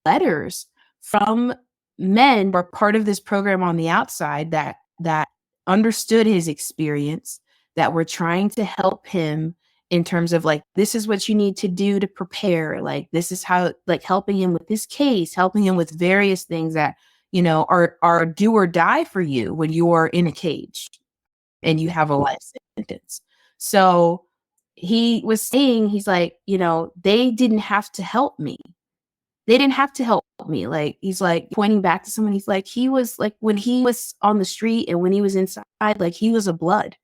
letters from men who are part of this program on the outside that understood his experience, that were trying to help him in terms of like, this is what you need to do to prepare. Like, this is how, like, helping him with his case, helping him with various things that, are do or die for you when you are in a cage and you have a life sentence. So he was saying, he's like, they didn't have to help me. They didn't have to help me. Like, he's like pointing back to someone. He's like, he was like, when he was on the street and when he was inside, like he was a blood.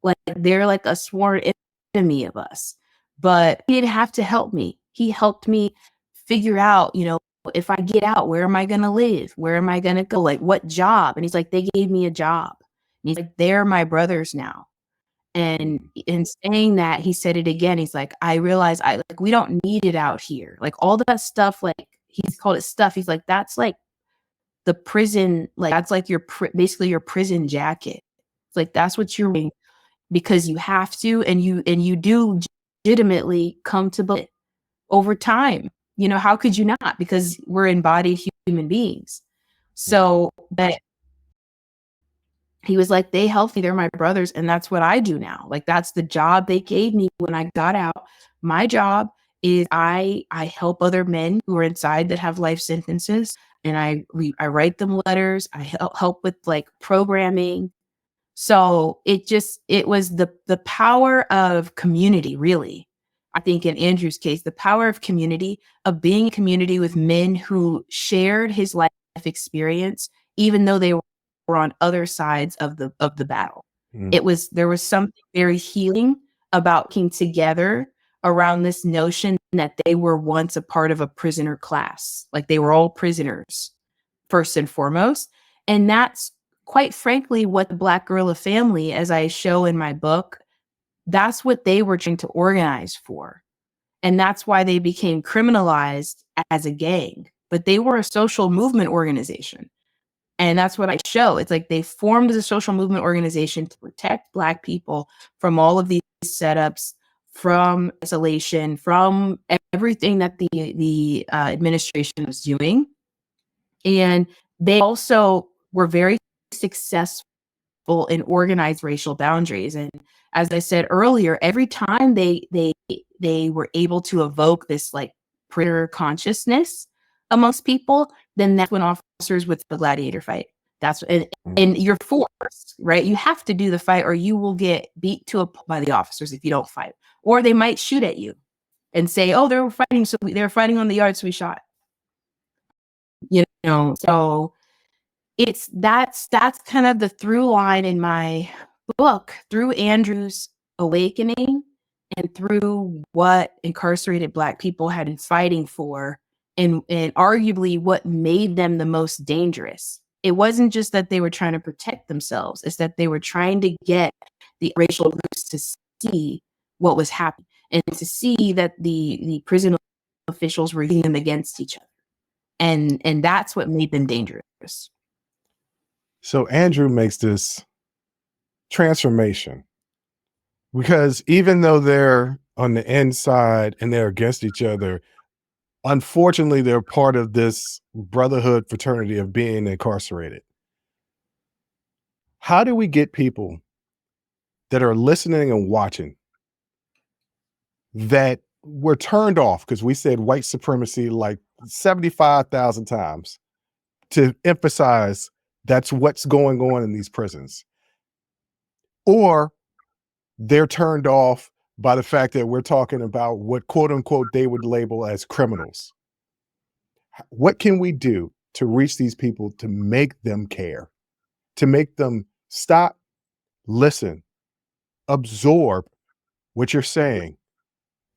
Like they're like a sworn enemy of us. But he didn't have to help me. He helped me figure out, if I get out, where am I going to live? Where am I going to go? Like, what job? And he's like, they gave me a job. And he's like, they're my brothers now. And in saying that, he said it again. He's like, I realize we don't need it out here. Like all that stuff, like he's called it stuff. He's like, that's like the prison, like that's like your basically your prison jacket. It's like that's what you're wearing because you have to, and you do legitimately come to it over time. How could you not? Because we're embodied human beings. So that he was like, they helped me, they're my brothers, and that's what I do now. Like that's the job they gave me when I got out. My job is I help other men who are inside that have life sentences, and I write them letters. I help with like programming. So it was the power of community, really. I think in Andrew's case, the power of community, of being in community with men who shared his life experience, even though they were on other sides of the battle. There was something very healing about being together around this notion that they were once a part of a prisoner class. Like they were all prisoners, first and foremost. And that's quite frankly what the Black guerrilla family, as I show in my book, that's what they were trying to organize for. And that's why they became criminalized as a gang. But they were a social movement organization. And that's what I show. It's like they formed as a social movement organization to protect Black people from all of these setups, from isolation, from everything that the administration was doing. And they also were very successful in organized racial boundaries. And as I said earlier, every time they were able to evoke this like predator consciousness amongst people, then that's when officers with the Gladiator fight. That's and you're forced, right? You have to do the fight, or you will get beat to a pulp by the officers if you don't fight, or they might shoot at you and say, "Oh, they were fighting, so they were fighting on the yard, so we shot." So that's kind of the through line in my book, through Andrew's awakening and through what incarcerated Black people had been fighting for, and arguably what made them the most dangerous. It wasn't just that they were trying to protect themselves, it's that they were trying to get the racial groups to see what was happening and to see that the prison officials were using them against each other. And that's what made them dangerous. So Andrew makes this transformation because even though they're on the inside and they're against each other, unfortunately, they're part of this brotherhood fraternity of being incarcerated. How do we get people that are listening and watching that were turned off because we said white supremacy like 75,000 times to emphasize that's what's going on in these prisons? or they're turned off by the fact that we're talking about what quote unquote they would label as criminals. What can we do to reach these people to make them care, to make them stop, listen, absorb what you're saying,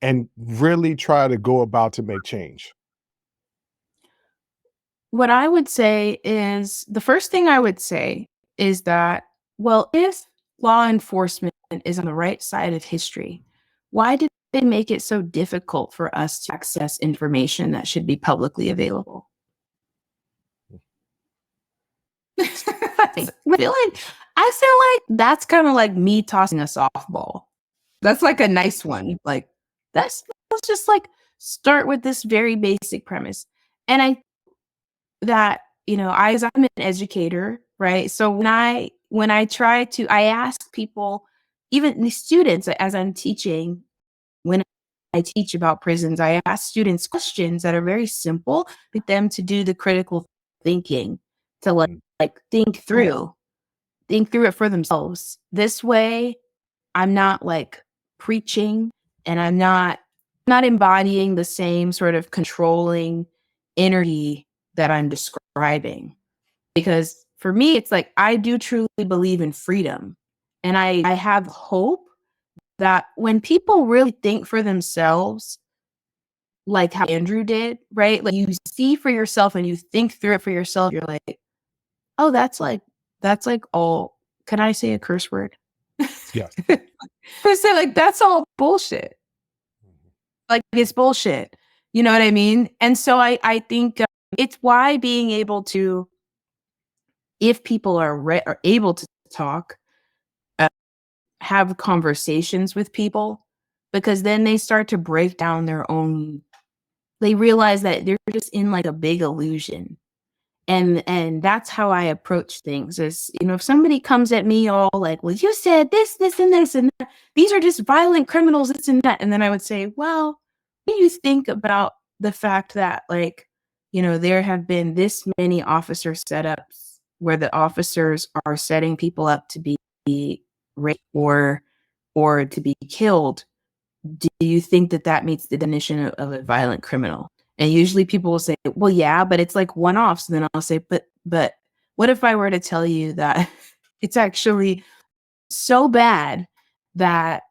and really try to go about to make change? What I would say is the first thing I would say is that, well, if law enforcement is on the right side of history, why did they make it so difficult for us to access information that should be publicly available? I feel like that's kind of like me tossing a softball. That's like a nice one. Like let's just like start with this very basic premise. And I that, as I'm an educator, right? So when I try to I ask people, even the students as I'm teaching, when I teach about prisons, I ask students questions that are very simple, get them to do the critical thinking, to like think through it for themselves. This way, I'm not like preaching, and I'm not embodying the same sort of controlling energy that I'm describing. Because for me, it's like I do truly believe in freedom. And I have hope that when people really think for themselves, like how Andrew did, right? Like you see for yourself and you think through it for yourself, you're like, oh, that's like all. Can I say a curse word? Yes. I say like that's all bullshit. Like it's bullshit. You know what I mean? And so I think it's why being able to, if people are able to talk, uh, have conversations with people, because then they start to break down their own. They realize that they're just in like a big illusion. And that's how I approach things is, if somebody comes at me all like, well, you said this, and this, and that. These are just violent criminals, this and that. And then I would say, well, what do you think about the fact that, like, there have been this many officer setups where the officers are setting people up to be raped or to be killed? Do you think that that meets the definition of a violent criminal? And usually people will say, well, yeah, but it's like one-offs. And then I'll say, but what if I were to tell you that it's actually so bad that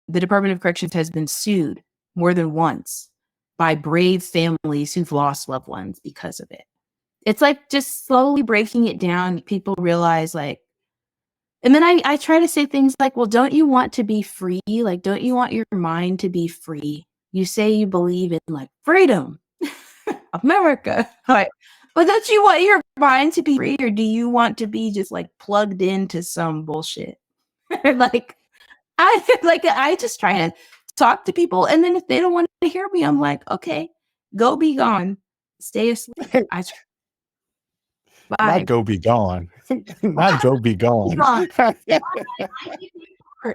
the Department of Corrections has been sued more than once by brave families who've lost loved ones because of it? It's like just slowly breaking it down. People realize like, and then I try to say things like, well, don't you want to be free? Like, don't you want your mind to be free? You say you believe in like freedom, America. Like, but don't you want your mind to be free, or do you want to be just like plugged into some bullshit? like I just try to talk to people, and then if they don't want to hear me, I'm like, okay, go be gone. Stay asleep. Not Bye. go be gone. Not go be gone.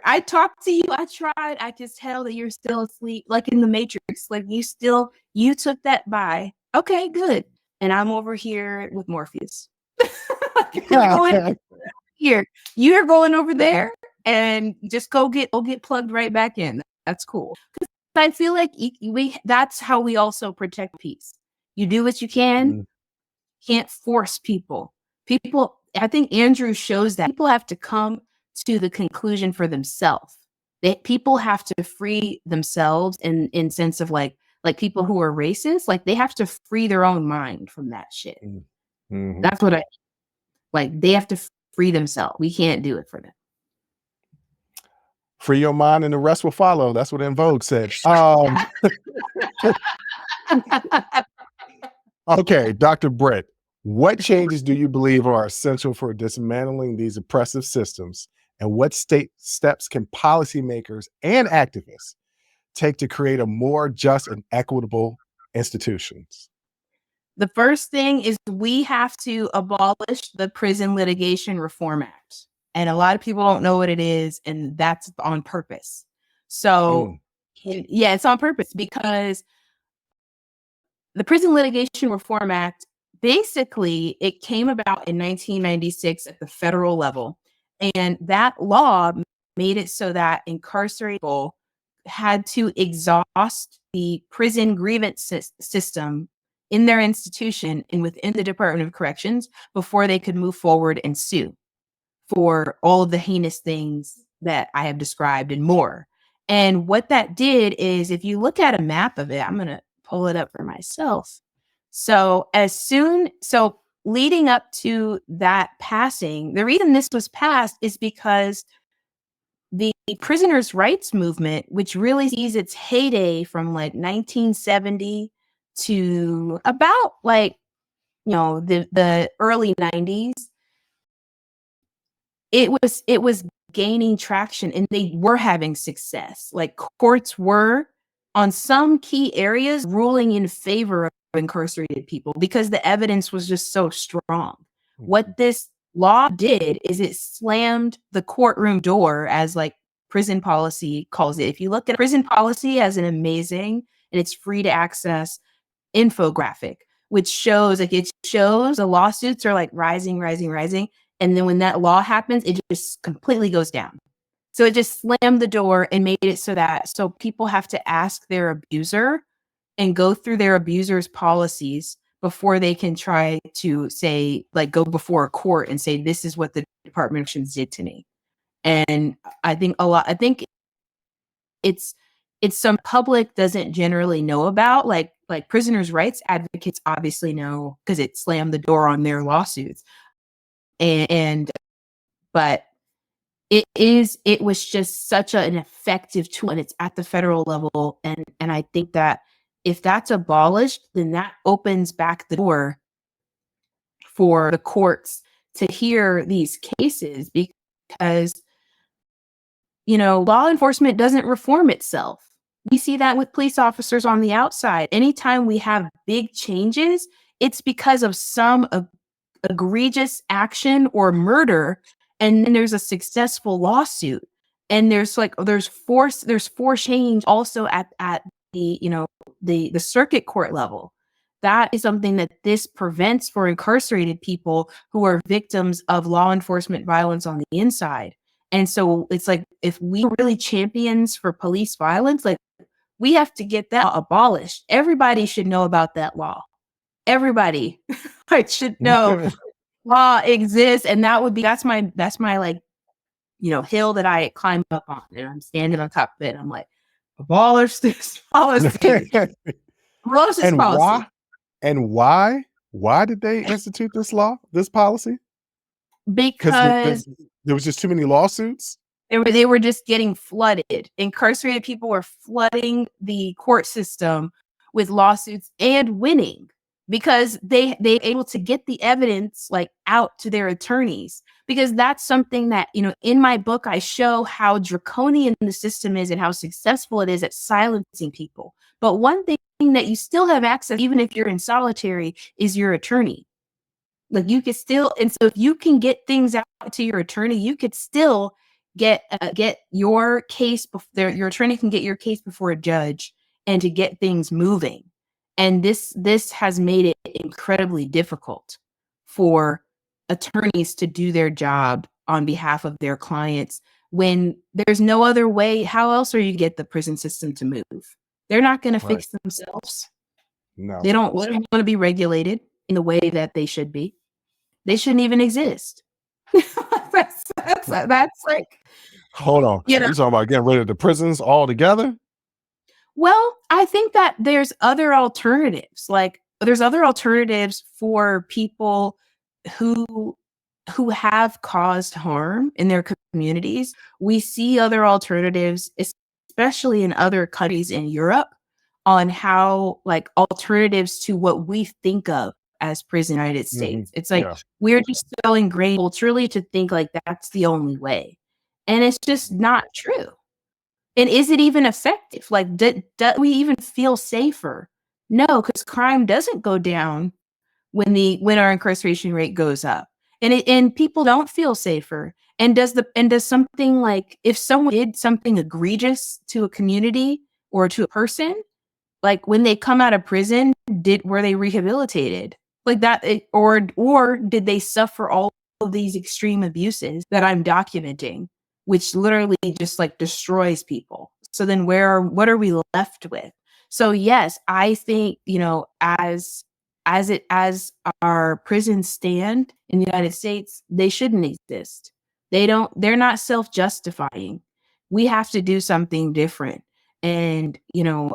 I talked to you. I tried. I could tell that you're still asleep, like in the Matrix. Like you took that by. Okay, good. And I'm over here with Morpheus. Here, you're going over there, and just go get plugged right back in. That's cool. I feel like that's how we also protect peace. You do what you can. Mm, Can't force people. I think Andrew shows that people have to come to the conclusion for themselves. People have to free themselves in sense of like people who are racist, like they have to free their own mind from that shit. mhm. That's what I like. They have to free themselves. We can't do it for them. Free your mind and the rest will follow. That's what En Vogue said. Okay, Dr. Britt, what changes do you believe are essential for dismantling these oppressive systems? And what steps can policymakers and activists take to create a more just and equitable institutions? The first thing is we have to abolish the Prison Litigation Reform Act. And a lot of people don't know what it is, and that's on purpose. So, Mm, yeah, it's on purpose because the Prison Litigation Reform Act, basically, it came about in 1996 at the federal level. And that law made it so that incarcerated people had to exhaust the prison grievance system in their institution and within the Department of Corrections before they could move forward and sue for all of the heinous things that I have described and more. And what that did is, if you look at a map of it, I'm going to pull it up for myself. So leading up to that passing, the reason this was passed is because the prisoners' rights movement, which really sees its heyday from like 1970 to about like, the early 90s, it was gaining traction and they were having success. Like, courts were on some key areas ruling in favor of incarcerated people because the evidence was just so strong. What this law did is it slammed the courtroom door, as like prison policy calls it. If you look at prison policy as an amazing, and it's free to access infographic, which shows the lawsuits are like rising. And then when that law happens, it just completely goes down. So it just slammed the door and made it so people have to ask their abuser and go through their abuser's policies before they can try to say, like, go before a court and say, this is what the Department of Corrections did to me. And I think it's some public doesn't generally know about, like prisoners' rights advocates obviously know because it slammed the door on their lawsuits. But it was just such an effective tool, and it's at the federal level. And I think that if that's abolished, then that opens back the door for the courts to hear these cases, because, law enforcement doesn't reform itself. We see that with police officers on the outside. Anytime we have big changes, it's because of some egregious action or murder, and then there's a successful lawsuit, and there's force change also at the the circuit court level. That is something that this prevents for incarcerated people who are victims of law enforcement violence on the inside. And so it's like, if we really champions for police violence, like, we have to get that abolished. Everybody should know about that law. Everybody should know law exists, and that's my like, hill that I climb up on, and I'm standing on top of it. I'm like, abolish this policy. Abolish this policy. Why did they institute this policy? Because there was just too many lawsuits. They were just getting flooded. Incarcerated people were flooding the court system with lawsuits and winning, because they able to get the evidence like out to their attorneys. Because that's something that, in my book, I show how draconian the system is and how successful it is at silencing people. But one thing that you still have access, even if you're in solitary, is your attorney. Like, you could still, and so if you can get things out to your attorney, you could still get your case before your attorney can get your case before a judge and to get things moving. And this has made it incredibly difficult for attorneys to do their job on behalf of their clients when there's no other way. How else are you get the prison system to move? They're not going to fix themselves. No, they don't want to be regulated in the way that they should be. They shouldn't even exist. that's like, hold on. You're talking about getting rid of the prisons altogether? Well, I think that there's other alternatives. Like, there's other alternatives for people who have caused harm in their communities. We see other alternatives, especially in other countries in Europe, on how, like, alternatives to what we think of as prison in the United States. It's like, we're just so ingrained culturally to think like that's the only way. And it's just not true. And is it even effective? Like, do we even feel safer? No, because crime doesn't go down when our incarceration rate goes up, and people don't feel safer. And does something, like, if someone did something egregious to a community or to a person, like, when they come out of prison, were they rehabilitated like that, or did they suffer all of these extreme abuses that I'm documenting, which literally just like destroys people. So then what are we left with? So yes, I think, as our prisons stand in the United States, they shouldn't exist. They're not self-justifying. We have to do something different. And,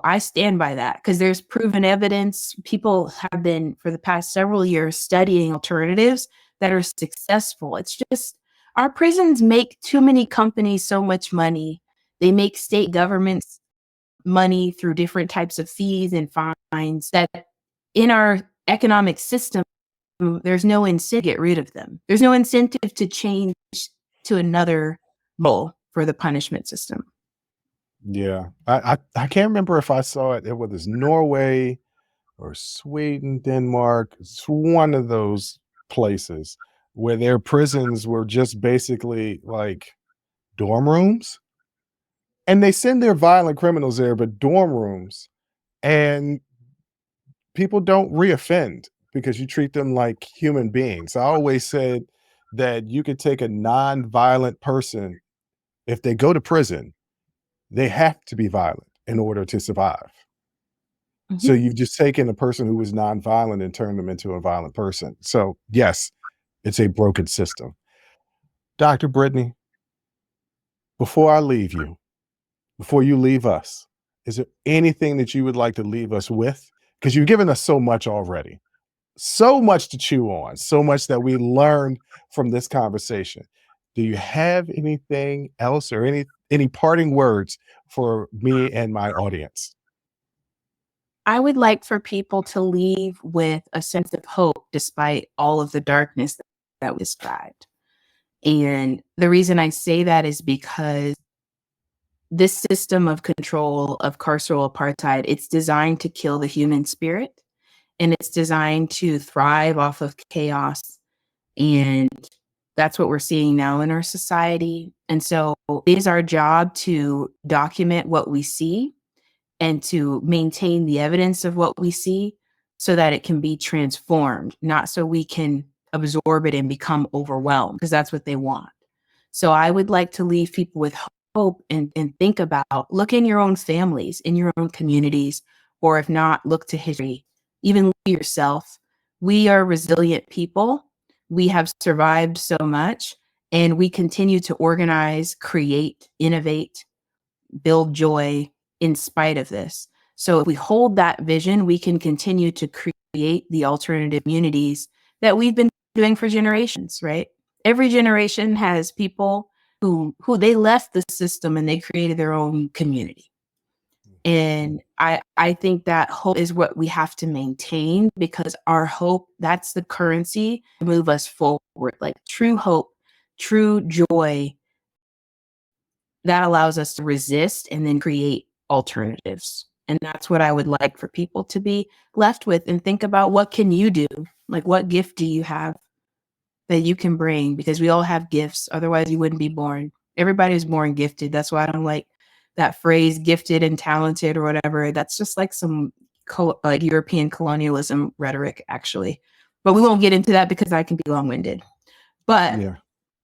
I stand by that because there's proven evidence. People have been for the past several years studying alternatives that are successful. It's just our prisons make too many companies so much money. They make state governments money through different types of fees and fines that in our economic system, there's no incentive to get rid of them. There's no incentive to change to another role for the punishment system. Yeah. I can't remember if I saw it. It was Norway or Sweden, Denmark. It's one of those places where their prisons were just basically like dorm rooms. And they send their violent criminals there, but dorm rooms. And people don't reoffend because you treat them like human beings. I always said that you could take a non-violent person, if they go to prison, they have to be violent in order to survive. So you've just taken a person who was non-violent and turned them into a violent person. So yes, it's a broken system. Dr. Brittany, before I leave you, before you leave us, is there anything that you would like to leave us with? Because you've given us so much already, so much to chew on, so much that we learned from this conversation. Do you have anything else or any parting words for me and my audience? I would like for people to leave with a sense of hope despite all of the darkness that we described. And the reason I say that is because this system of control of carceral apartheid, it's designed to kill the human spirit, and it's designed to thrive off of chaos. And that's what we're seeing now in our society. And so it is our job to document what we see and to maintain the evidence of what we see so that it can be transformed, not so we can absorb it and become overwhelmed, because that's what they want. So I would like to leave people with hope and think about, look in your own families, in your own communities, or if not, look to history, even yourself. We are resilient people. We have survived so much, and we continue to organize, create, innovate, build joy in spite of this. So if we hold that vision, we can continue to create the alternative communities that we've been doing for generations, right? Every generation has people who they left the system and they created their own community. And I think that hope is what we have to maintain, because our hope, that's the currency to move us forward. Like true hope, true joy, that allows us to resist and then create alternatives. And that's what I would like for people to be left with, and think about, what can you do? Like, what gift do you have that you can bring? Because we all have gifts. Otherwise you wouldn't be born. Everybody is born gifted. That's why I don't like that phrase gifted and talented or whatever. That's just like some like European colonialism rhetoric, actually. But we won't get into that because I can be long-winded. But yeah,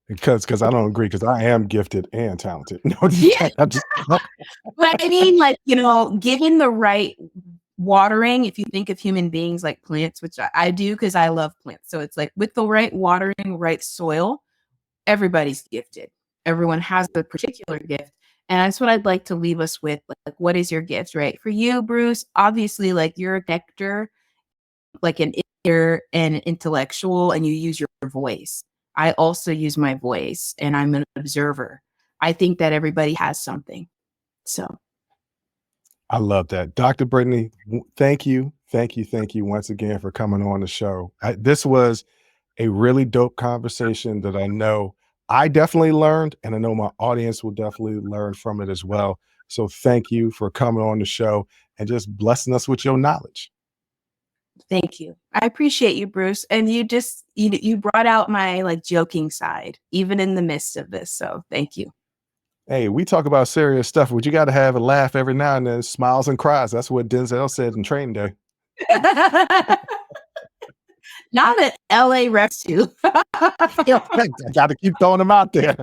because I don't agree, because I am gifted and talented. No, yeah. But I mean, like, given the right watering, if you think of human beings like plants, which I do because I love plants. So it's like, with the right watering, right soil, everybody's gifted. Everyone has a particular gift. And that's what I'd like to leave us with. Like, what is your gift, right? For you, Bruce, obviously, like, you're a connector, like an ear and intellectual, and you use your voice. I also use my voice, and I'm an observer. I think that everybody has something. So I love that. Dr. Brittany, thank you. Thank you once again for coming on the show. This was a really dope conversation that I know I definitely learned, and I know my audience will definitely learn from it as well. So thank you for coming on the show and just blessing us with your knowledge. thank you. I appreciate you, Bruce. And you brought out my like joking side, even in the midst of this. So thank you. Hey, we talk about serious stuff, but you got to have a laugh every now and then. Smiles and cries. That's what Denzel said in Training Day. Not an LA rescue. I got to keep throwing them out there.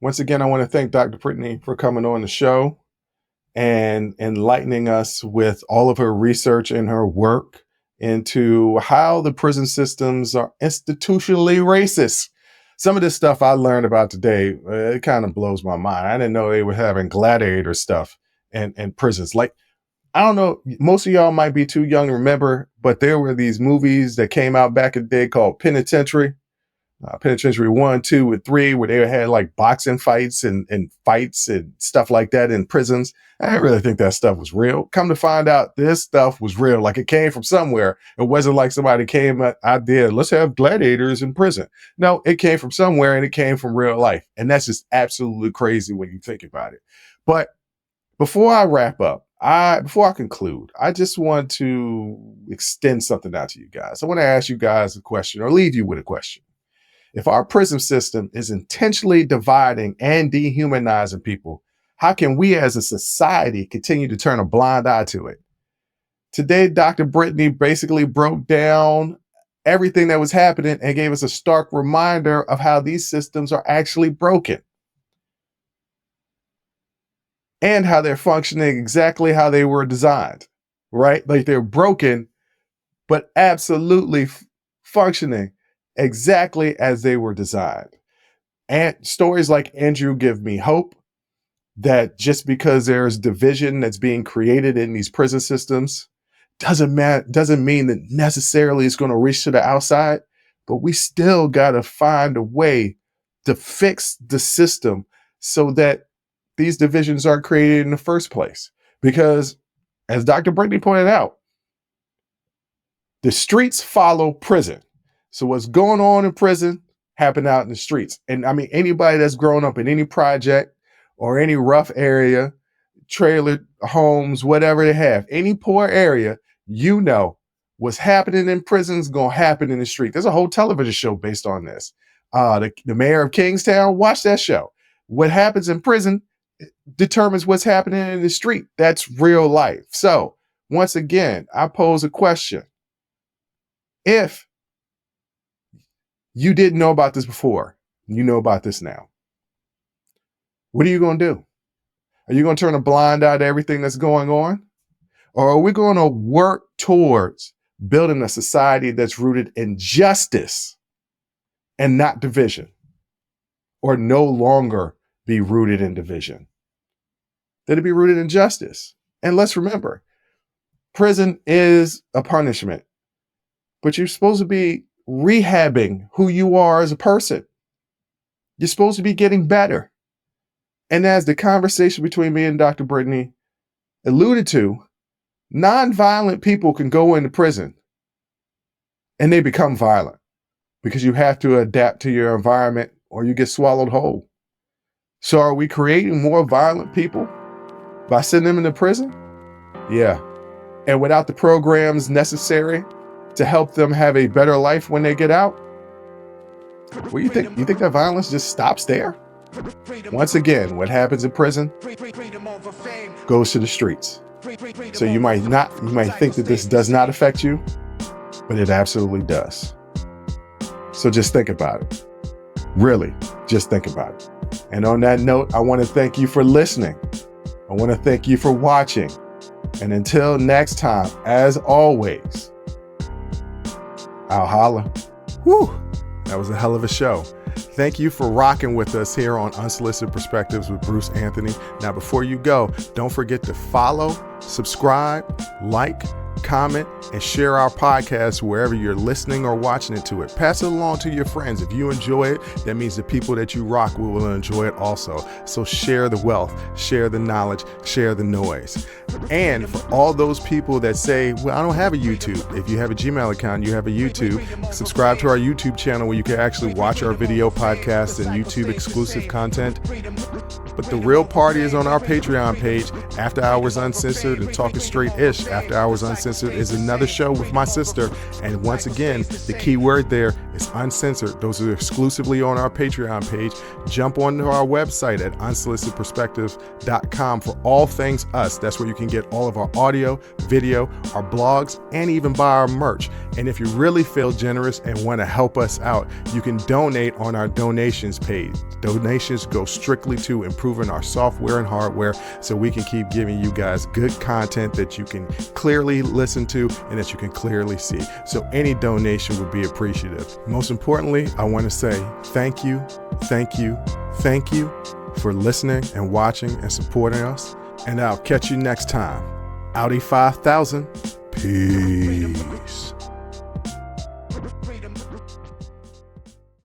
Once again, I want to thank Dr. Brittany for coming on the show and enlightening us with all of her research and her work into how the prison systems are institutionally racist. Some of this stuff I learned about today, it kind of blows my mind. I didn't know they were having Gladiator stuff in prisons. Like, I don't know, most of y'all might be too young to remember, but there were these movies that came out back in the day called Penitentiary. Penitentiary 1, 2, and 3, where they had like boxing fights and fights and stuff like that in prisons. I didn't really think that stuff was real. Come to find out, this stuff was real. Like, it came from somewhere. It wasn't like somebody came up, idea, let's have gladiators in prison. No, it came from somewhere, and it came from real life. And that's just absolutely crazy when you think about it. But before I wrap up, before I conclude, I just want to extend something out to you guys. I want to ask you guys a question, or leave you with a question. If our prison system is intentionally dividing and dehumanizing people, how can we as a society continue to turn a blind eye to it? Today, Dr. Brittany basically broke down everything that was happening and gave us a stark reminder of how these systems are actually broken and how they're functioning exactly how they were designed, right? Like, they're broken, but absolutely functioning exactly as they were designed. And stories like Andrew give me hope that just because there's division that's being created in these prison systems doesn't mean that necessarily it's going to reach to the outside, but we still got to find a way to fix the system so that these divisions aren't created in the first place. Because, as Dr. Brittany pointed out, the streets follow prison. So what's going on in prison happened out in the streets. And I mean, anybody that's grown up in any project or any rough area, trailer homes, whatever they have, any poor area, you know what's happening in prison is going to happen in the street. There's a whole television show based on this. The mayor of Kingstown, watch that show. What happens in prison determines what's happening in the street. That's real life. So once again, I pose a question. If you didn't know about this before, you know about this now, what are you going to do? Are you going to turn a blind eye to everything that's going on? Or are we going to work towards building a society that's rooted in justice and not division, or no longer be rooted in division? That it be rooted in justice. And let's remember, prison is a punishment, but you're supposed to be rehabbing who you are as a person. You're supposed to be getting better. And as the conversation between me and Dr. Brittany alluded to, nonviolent people can go into prison and they become violent because you have to adapt to your environment or you get swallowed whole. So are we creating more violent people by sending them into prison? Yeah. And without the programs necessary to help them have a better life when they get out? What do you think? You think that violence just stops there? Once again, what happens in prison goes to the streets. So you might think that this does not affect you, but it absolutely does. So just think about it. Really, just think about it. And on that note, I want to thank you for listening. I want to thank you for watching. And until next time, as always, I'll holla. Whew, that was a hell of a show. Thank you for rocking with us here on Unsolicited Perspectives with Bruce Anthony. Now, before you go, don't forget to follow, subscribe, like, comment, and share our podcast wherever you're listening or watching it to it. Pass it along to your friends. If you enjoy it, that means the people that you rock will enjoy it also. So share the wealth, share the knowledge, share the noise. And for all those people that say, well, I don't have a YouTube. If you have a Gmail account, you have a YouTube. Subscribe to our YouTube channel where you can actually watch our video podcasts and YouTube exclusive content. But the real party is on our Patreon page, After Hours Uncensored and Talking Straight-ish. After Hours Uncensored is another show with my sister. And once again, the key word there It's uncensored. Those are exclusively on our Patreon page. Jump onto our website at unsolicitedperspectives.com for all things us. That's where you can get all of our audio, video, our blogs, and even buy our merch. And if you really feel generous and want to help us out, you can donate on our donations page. Donations go strictly to improving our software and hardware so we can keep giving you guys good content that you can clearly listen to and that you can clearly see. So any donation would be appreciative. Most importantly, I want to say thank you for listening and watching and supporting us. And I'll catch you next time. Audi 5000. Peace.